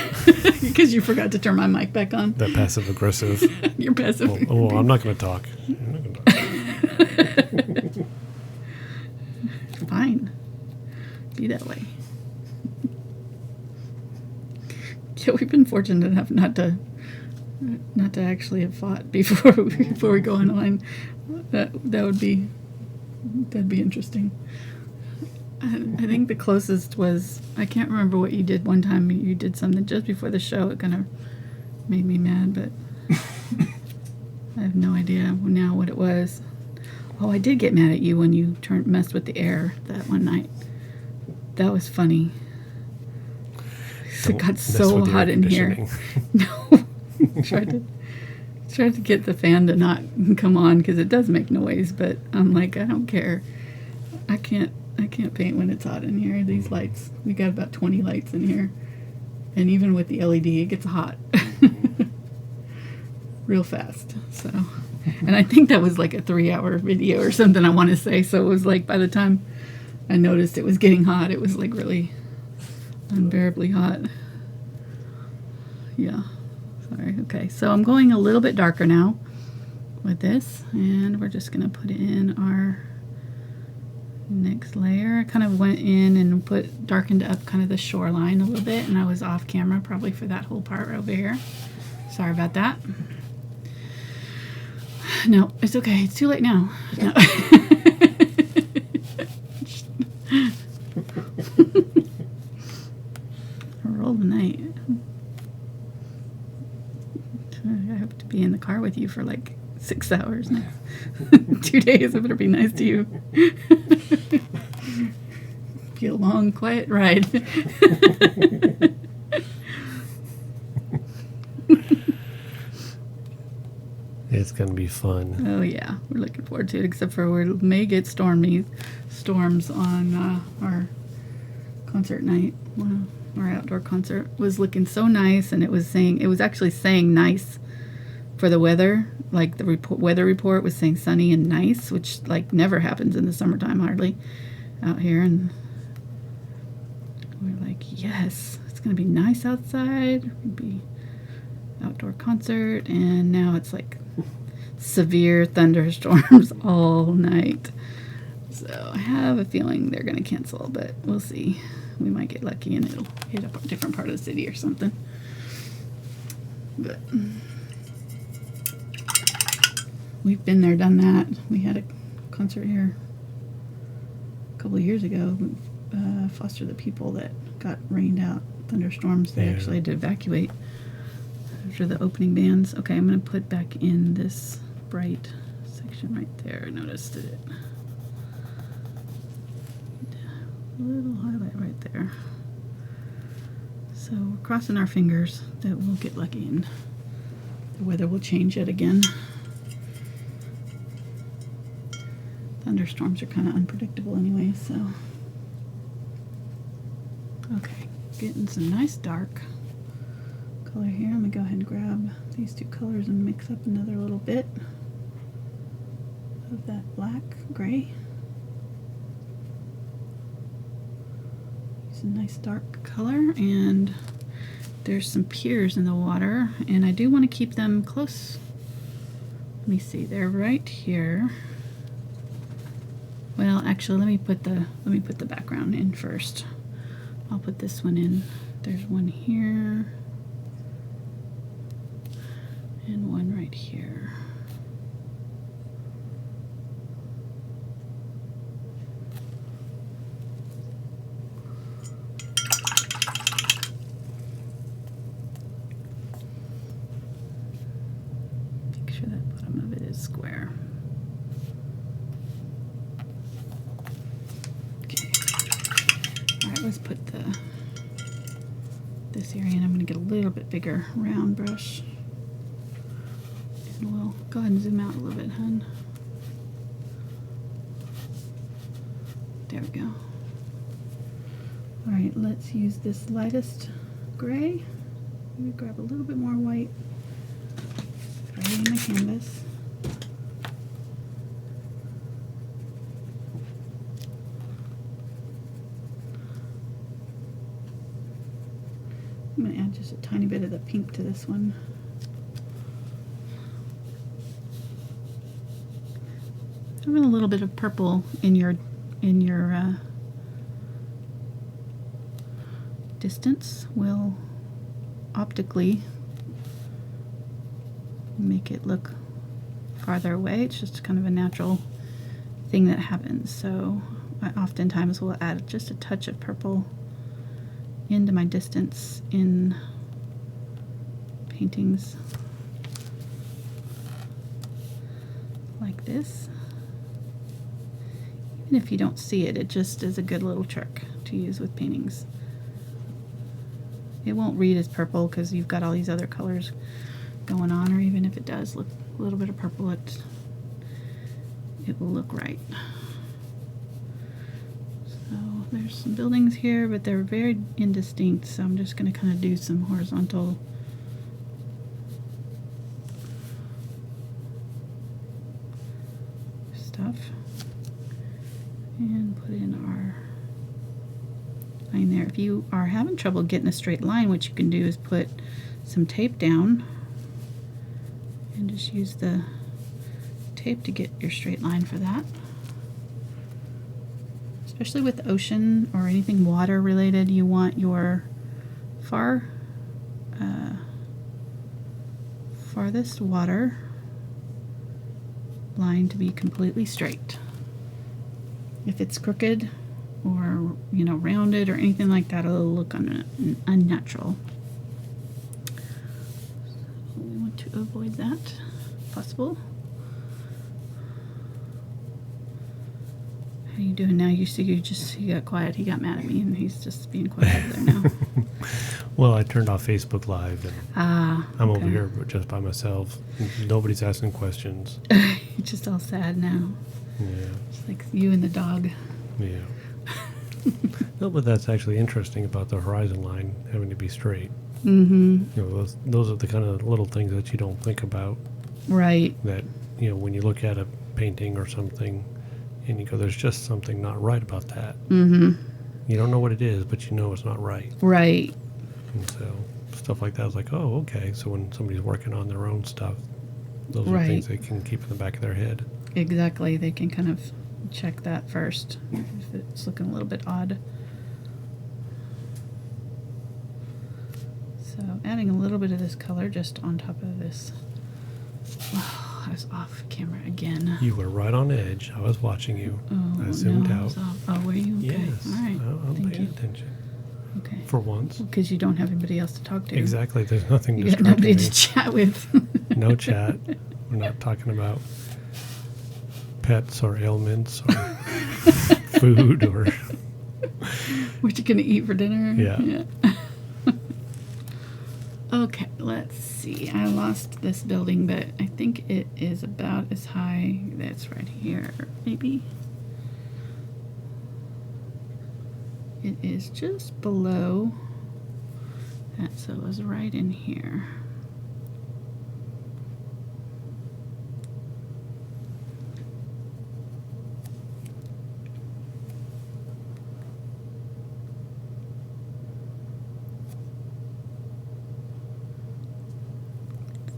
because you forgot to turn my mic back on. That passive aggressive. You're passive. Oh, I'm not going to talk. I'm not gonna talk. fine. Be that way. Yeah, we've been fortunate enough not to actually have fought before we go online. That'd be interesting. I think the closest was, I can't remember what you did one time. You did something just before the show. It kind of made me mad, but I have no idea now what it was. Oh, I did get mad at you when you messed with the air that one night. That was funny. It got so hot in here. No, tried to get the fan to not come on because it does make noise. But I'm like, I don't care. I can't paint when it's hot in here. These lights, we got about 20 lights in here, and even with the LED, it gets hot real fast. So, and I think that was like a 3-hour video or something, I want to say. So it was like by the time I noticed it was getting hot, it was like really unbearably hot. Yeah. Sorry. Okay. So I'm going a little bit darker now with this, and we're just going to put in our next layer. I kind of went in and darkened up kind of the shoreline a little bit, and I was off camera probably for that whole part over here. Sorry about that. No, it's okay. It's too late now. No. Roll the night. I have to be in the car with you for like 6 hours now. 2 days. I better be nice to you. Be a long, quiet ride. It's going to be fun. Oh yeah, we're looking forward to it, except for we may get storms on our concert night. Wow. Our outdoor concert was looking so nice, and it was actually saying nice for the weather. Like the weather report was saying sunny and nice, which like never happens in the summertime hardly out here. And we're like, yes, it's gonna be nice outside. It'll be outdoor concert, and now it's like severe thunderstorms all night. So I have a feeling they're gonna cancel, but we'll see. We might get lucky and it'll hit a different part of the city or something. But we've been there, done that. We had a concert here a couple of years ago. Foster the People that got rained out, thunderstorms. They actually had to evacuate after the opening bands. Okay, I'm going to put back in this bright section right there. I noticed it. A little highlight right there. So we're crossing our fingers that we'll get lucky and the weather will change yet again. Thunderstorms are kind of unpredictable anyway, so. Okay, getting some nice dark color here. I'm going to go ahead and grab these two colors and mix up another little bit of that black gray. It's a nice dark color, and there's some piers in the water, and I do want to keep them close. Let me see, they're right here. Well, actually, let me put the background in first. I'll put this one in. There's one here and one right here. Make sure that bottom of it is square. Okay. All right, let's put this area in. I'm going to get a little bit bigger round brush. And we'll go ahead and zoom out a little bit, hun. There we go. All right, let's use this lightest gray. Let me grab a little bit more white. Gray in my canvas. I'm going to add just a tiny bit of the pink to this one. Having a little bit of purple in your distance will optically make it look farther away. It's just kind of a natural thing that happens. So I oftentimes will add just a touch of purple into my distance in paintings like this. Even if you don't see it, it just is a good little trick to use with paintings. It won't read as purple because you've got all these other colors going on, or even if it does look a little bit of purple, it will look right. So there's some buildings here, but they're very indistinct, so I'm just going to kind of do some horizontal stuff and put in our line there. If you are having trouble getting a straight line, what you can do is put some tape down and just use the tape to get your straight line for that. Especially with ocean or anything water related, you want your farthest water line to be completely straight. If it's crooked or rounded or anything like that, it'll look unnatural. So we want to avoid that if possible. How are you doing now? You see, he got quiet. He got mad at me, and he's just being quiet over there now. Well, I turned off Facebook Live, and I'm okay. over here just by myself. Nobody's asking questions. You're just all sad now. Yeah. It's like you and the dog. Yeah. No, but that's actually interesting about the horizon line having to be straight. Mm-hmm. Those are the kind of little things that you don't think about. Right. That when you look at a painting or something, and you go, "There's just something not right about that." Mm-hmm. You don't know what it is, but you know it's not right. Right. And so stuff like that is like, oh, okay. So when somebody's working on their own stuff, those are Right. things they can keep in the back of their head. Exactly. They can kind of check that first if it's looking a little bit odd. So adding a little bit of this color just on top of this. Oh, I was off camera again. You were right on edge. I was watching you. Oh, I zoomed no, I out. was off. Oh, were you? Okay. Yes. All right. I'm Thank paying you. attention. Okay. For once. Because you don't have anybody else to talk to. Exactly. There's nothing You got distracting nobody me. to chat with. No chat. We're not talking about pets or ailments or food or... What you gonna eat for dinner? Yeah. Okay, let's see. I lost this building, but I think it is about as high. That's right here, maybe. It is just below that, so it was right in here.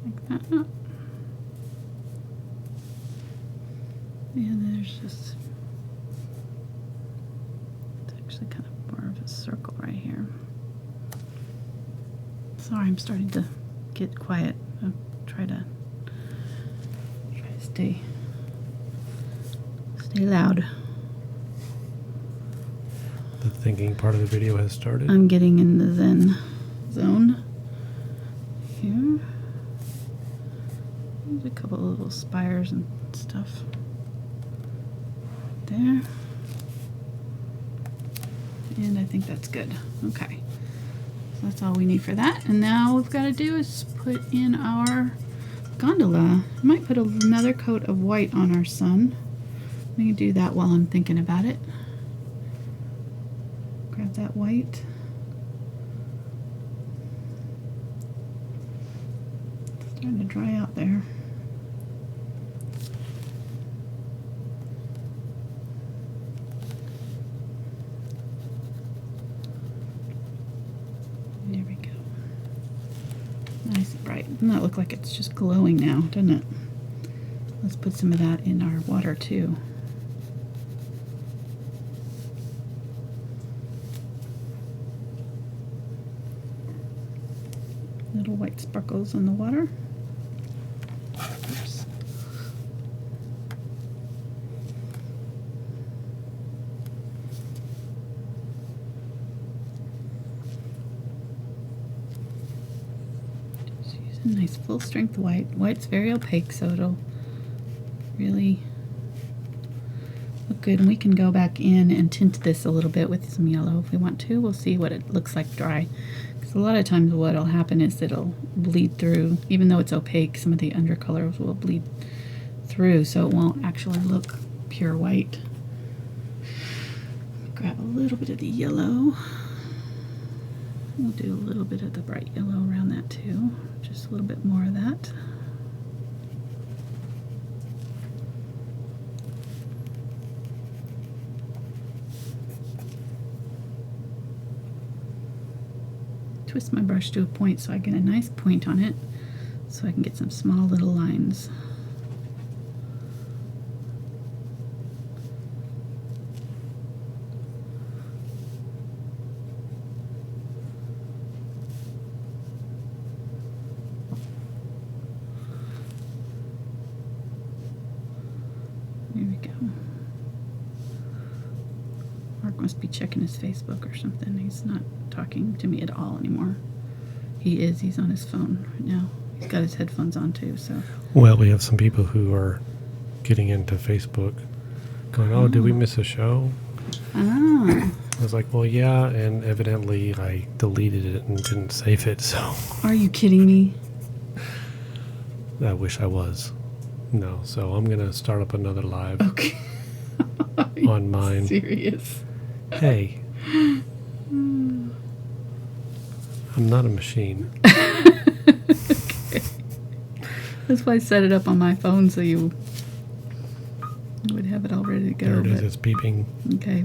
Like that. And there's just, it's actually kind of more of a circle right here. Sorry, I'm starting to get quiet. I'll try to stay loud. The thinking part of the video has started. I'm getting in the Zen zone here. There's a couple of little spires and stuff there. And I think that's good. Okay. So that's all we need for that. And now what we've got to do is put in our gondola. I might put another coat of white on our sun. We can do that while I'm thinking about it. Grab that white. It's starting to dry out there. There we go. Nice and bright. Doesn't that look like it's just glowing now, doesn't it? Let's put some of that in our water too. white sparkles in the water. Oops. Just use a nice full strength white. White's very opaque, so it'll really look good. And we can go back in and tint this a little bit with some yellow if we want to. We'll see what it looks like dry. Because a lot of times what will happen is it'll bleed through. Even though it's opaque, some of the undercolors will bleed through, so it won't actually look pure white. Grab a little bit of the yellow. We'll do a little bit of the bright yellow around that too. Just a little bit more of that. Twist my brush to a point so I get a nice point on it, so I can get some small little lines. There we go. Mark must be checking his Facebook or something. He's not talking to me at all anymore. He is. He's on his phone right now. He's got his headphones on too, so. Well, we have some people who are getting into Facebook going, oh, did we miss a show? Ah. I was like, well, yeah, and evidently I deleted it and didn't save it, so Are you kidding me? I wish I was. No, so I'm going to start up another live Okay. Are you on mine. serious? Hey. I'm not a machine. Okay. That's why I set it up on my phone so you would have it all ready to go. There it is. but- It's beeping. Okay.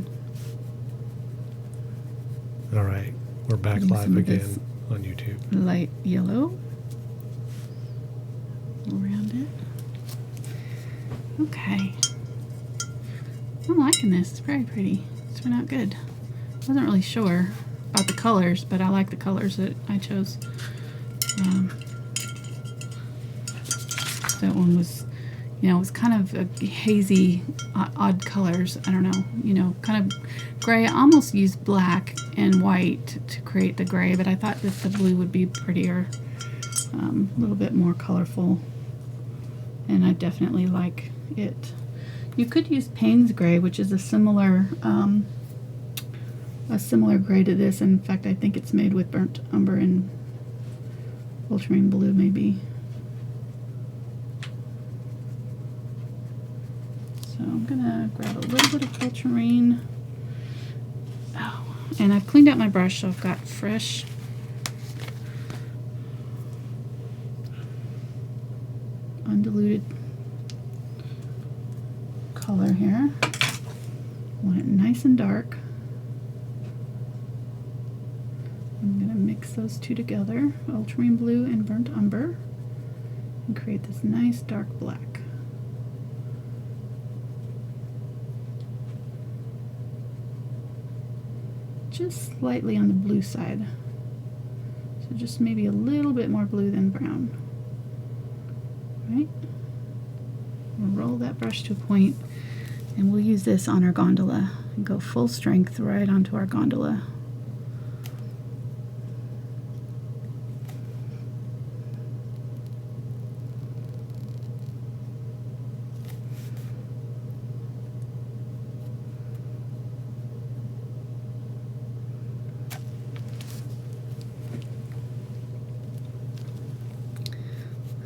All right. We're back Putting live some of this again on YouTube. Light yellow around it. Okay. I'm liking this. It's very pretty. It's turned out good. Wasn't really sure about the colors, but I like the colors that I chose. That one was, you know, it was kind of a hazy, odd colors. I don't know, you know, kind of gray. I almost used black and white to create the gray, but I thought that the blue would be prettier, a little bit more colorful, and I definitely like it. You could use Payne's gray, which is a similar gray to this. In fact, I think it's made with burnt umber and ultramarine blue, maybe. So I'm gonna grab a little bit of ultramarine. Oh, and I've cleaned out my brush, so I've got fresh undiluted color here. Want it nice and dark. I'm going to mix those two together, ultramarine blue and burnt umber, and create this nice dark black. Just slightly on the blue side. So just maybe a little bit more blue than brown. Right? We'll roll that brush to a point, and we'll use this on our gondola and go full strength right onto our gondola.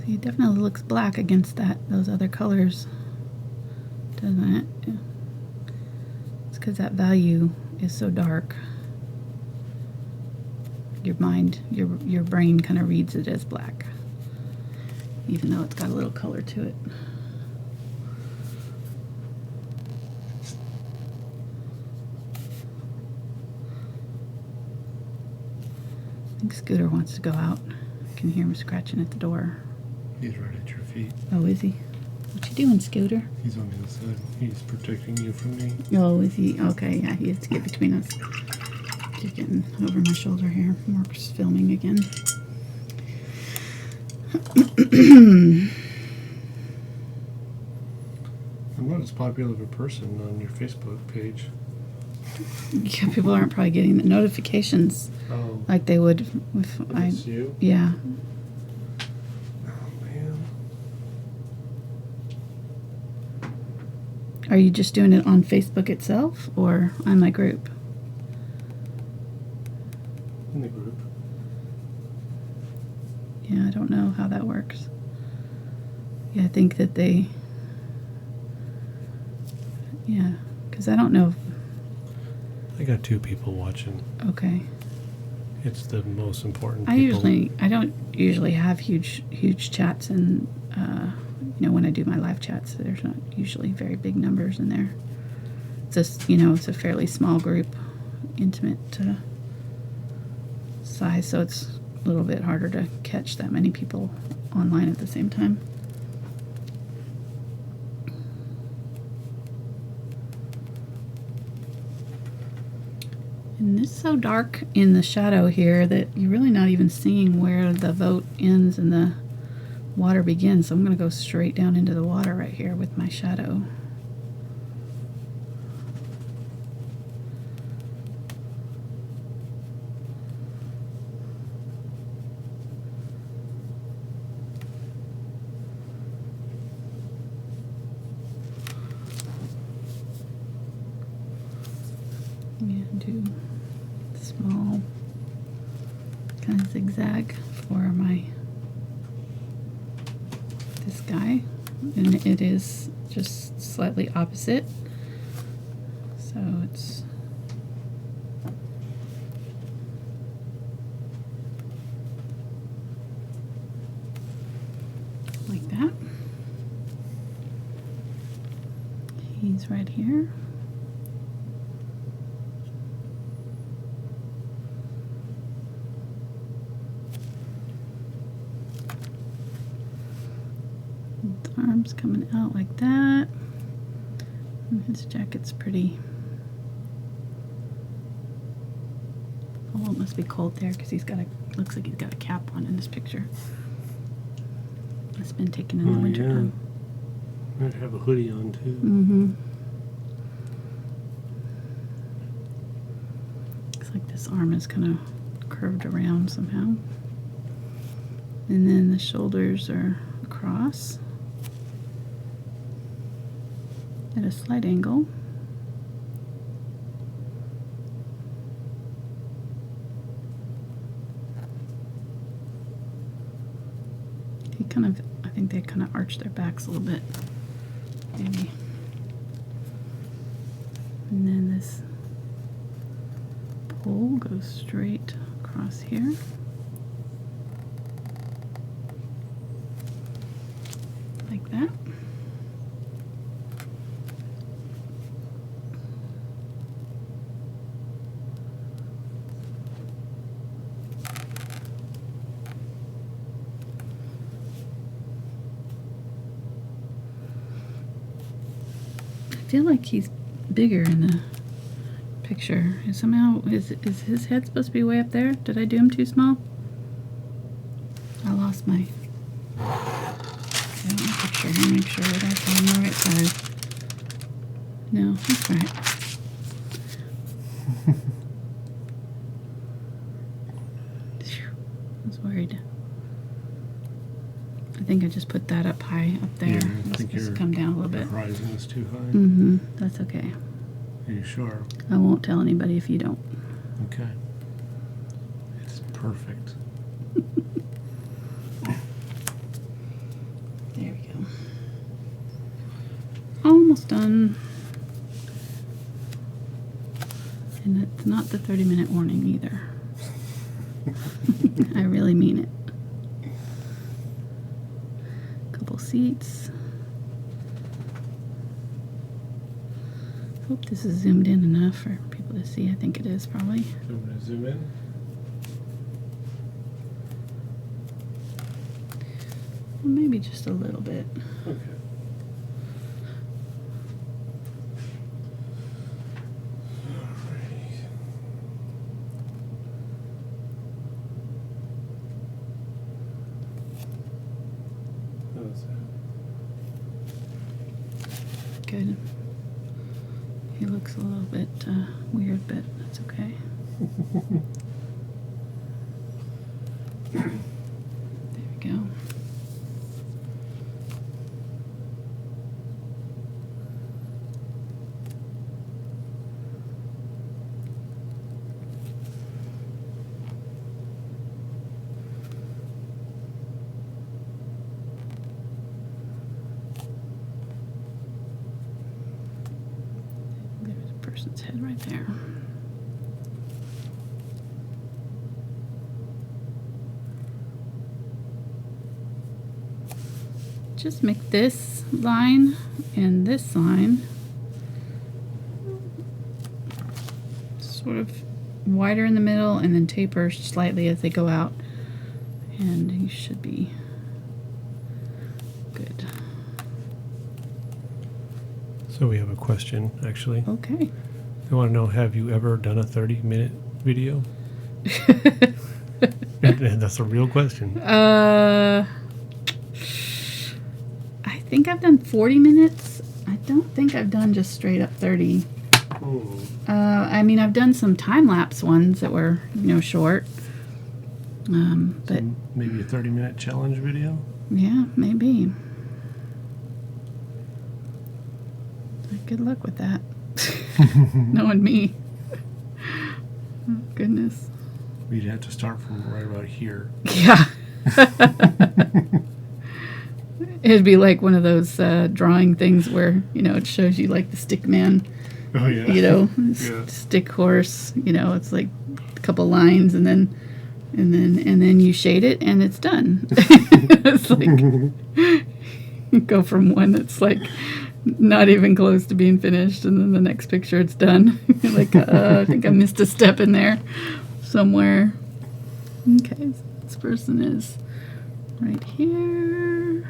See, it definitely looks black against those other colors, doesn't it? Yeah. It's because that value is so dark. Your mind, your brain kind of reads it as black, even though it's got a little color to it. I think Scooter wants to go out. I can hear him scratching at the door. He's right at your feet. Oh, is he? What you doing, Scooter? He's on the other side. He's protecting you from me. Oh, is he? Okay, yeah, he has to get between us. He's getting over my shoulder here. Mark's filming again. I'm not as popular of a person on your Facebook page. Yeah, people aren't probably getting the notifications Oh, like they would if I. it's you? Yeah. Oh, man. Are you just doing it on Facebook itself or on my group? In the group. Yeah, I don't know how that works. Yeah, I think that they. Yeah, because I don't know. I got 2 people watching. Okay. It's the most important I people. don't usually have huge chats, and when I do my live chats, there's not usually very big numbers in there. It's just it's a fairly small group, intimate size, so it's a little bit harder to catch that many people online at the same time. And it's so dark in the shadow here that you're really not even seeing where the boat ends and the water begins. So I'm going to go straight down into the water right here with my shadow. Yeah, do small kind of zigzag for this guy, and it is just slightly opposite, so it's like that. He's right here. Arms coming out like that. And his jacket's pretty. Oh, it must be cold there because looks like he's got a cap on in this picture. It's been taken in the winter time. Might have a hoodie on too. Mm-hmm. Looks like this arm is kind of curved around somehow. And then the shoulders are across at a slight angle. I think they kind of arch their backs a little bit, maybe. And then this pole goes straight across here. Like that. I feel like he's bigger in the picture. Somehow, is his head supposed to be way up there? Did I do him too small? I lost my picture here. Make sure that I'm on the right side. No, that's right. I was worried. I think I just put that up high up there. Yeah, I It's think supposed to come down a little bit. Horizon is too high. Mm-hmm. That's okay. Are you sure? I won't tell anybody if you don't. Okay. It's perfect. There we go. Almost done. And it's not the 30-minute warning either. I really mean it. Couple seats. Hope this is zoomed in enough for people to see. I think it is probably. I'm going to zoom in. Well, maybe just a little bit. Okay. Good. He looks a little bit weird, but that's okay. There we go. There's a person's head right there. Just make this line and this line sort of wider in the middle and then taper slightly as they go out, and you should be good. So we have a question, actually. Okay. I want to know, have you ever done a 30-minute video? And that's a real question. I think I've done 40 minutes. I don't think I've done just straight up 30. I mean, I've done some time-lapse ones that were, short. But So maybe a 30-minute challenge video? yeah, maybe. Good luck with that. Knowing me. Oh, goodness. We'd have to start from right about here. Yeah. It'd be like one of those drawing things where, it shows you like the stick man, Oh, yeah. Yeah. Yeah. Stick horse, it's like a couple lines and then you shade it and it's done. It's like you go from one that's like not even close to being finished and then the next picture it's done. You're like, I think I missed a step in there somewhere. Okay, so this person is right here.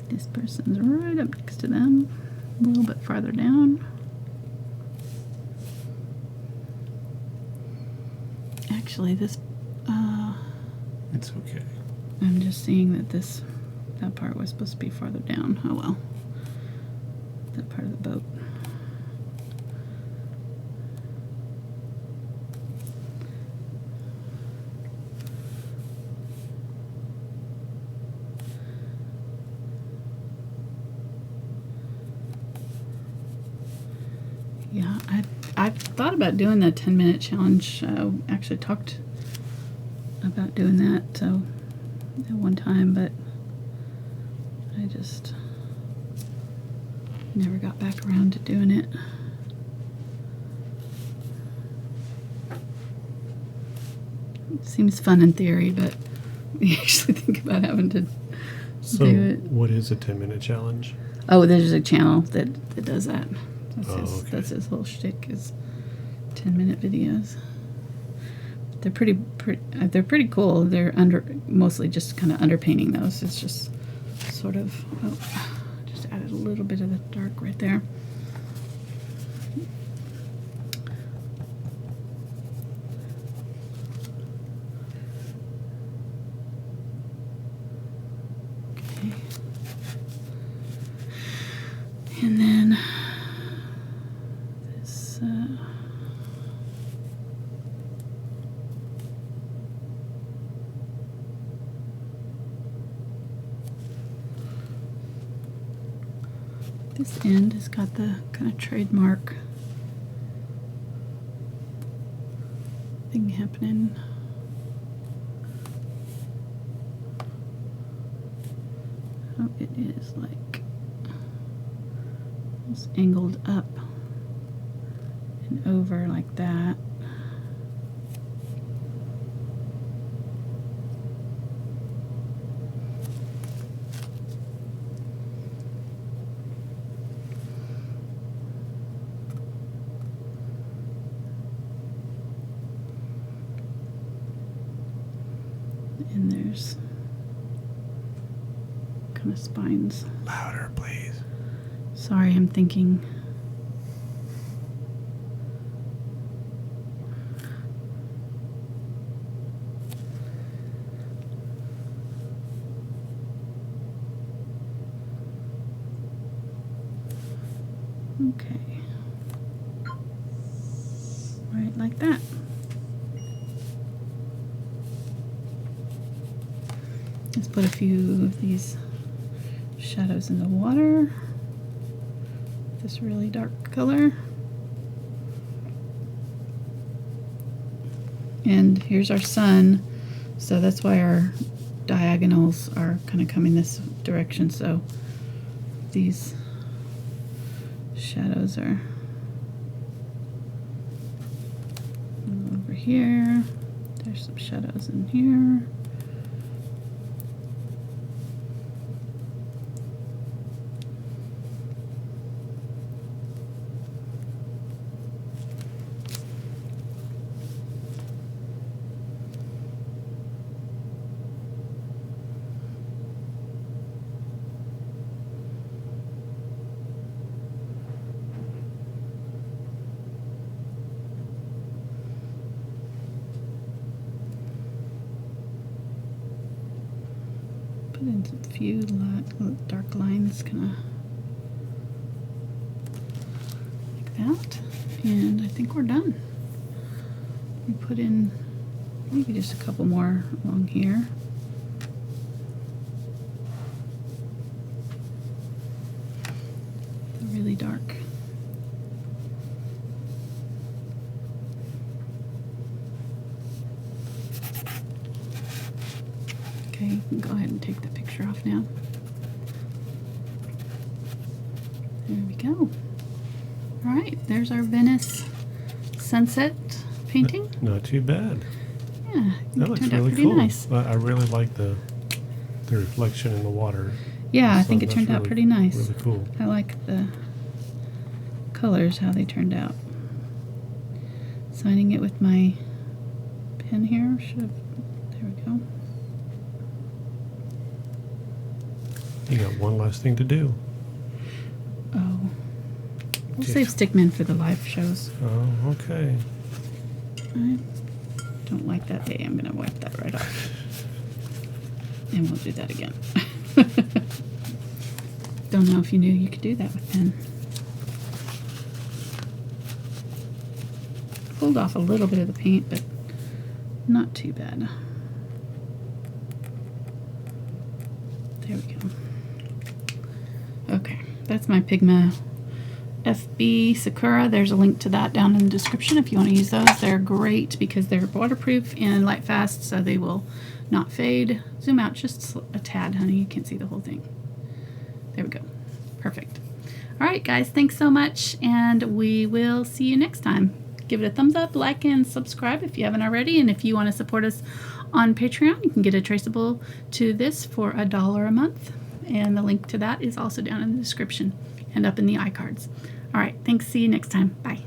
This person's right up next to them, a little bit farther down. Actually, this, It's okay. I'm just seeing that that part was supposed to be farther down. Oh well. That part of the boat. Yeah, I've thought about doing the 10-minute challenge. Actually talked about doing that at one time, but I just never got back around to doing it. It seems fun in theory, but you actually think about having to So do it. what is a 10-minute challenge? Oh, there's a channel that does that. Okay. That's his whole shtick is 10-minute videos. They're pretty cool. They're mostly just kind of underpainting those. It's just sort of just added a little bit of the dark right there. Okay. And then this this end has got the kind of trademark thing happening. Oh, it is like it's angled up and over like that. And there's kind of spines. Louder, please. Sorry, I'm thinking. Okay. Right like that. Let's put a few of these shadows in the water. This really dark color. And here's our sun, so that's why our diagonals are kind of coming this direction, so these shadows are over here. There's some shadows in here. Put in some few dark lines, kind of like that, and I think we're done. We put in maybe just a couple more along here. They're really dark. Okay, you can go ahead and take the picture off now. There we go. All right, there's our Venice Sunset painting. Not too bad. Yeah, That looks turned out really pretty cool. nice. I really like the reflection in the water. Yeah, I So think it that's turned out really- pretty nice. Really cool. I like the colors, how they turned out. Signing it with my pen here. There we go. You got one last thing to do. Oh. We'll Jeez. save Stickman for the live shows. Oh, okay. I don't like that. Hey, I'm going to wipe that right off. And we'll do that again. Don't know if you knew you could do that with pen. Pulled off a little bit of the paint, but not too bad. There we go. Okay, that's my Pigma FB Sakura. There's a link to that down in the description if you want to use those. They're great because they're waterproof and light fast, so they will not fade. Zoom out just a tad, honey. You can't see the whole thing. There we go. Perfect. All right, guys, thanks so much, and we will see you next time. Give it a thumbs up, like, and subscribe if you haven't already. And if you want to support us on Patreon, you can get a traceable to this for $1 a month. And the link to that is also down in the description and up in the iCards. All right, thanks. See you next time. Bye.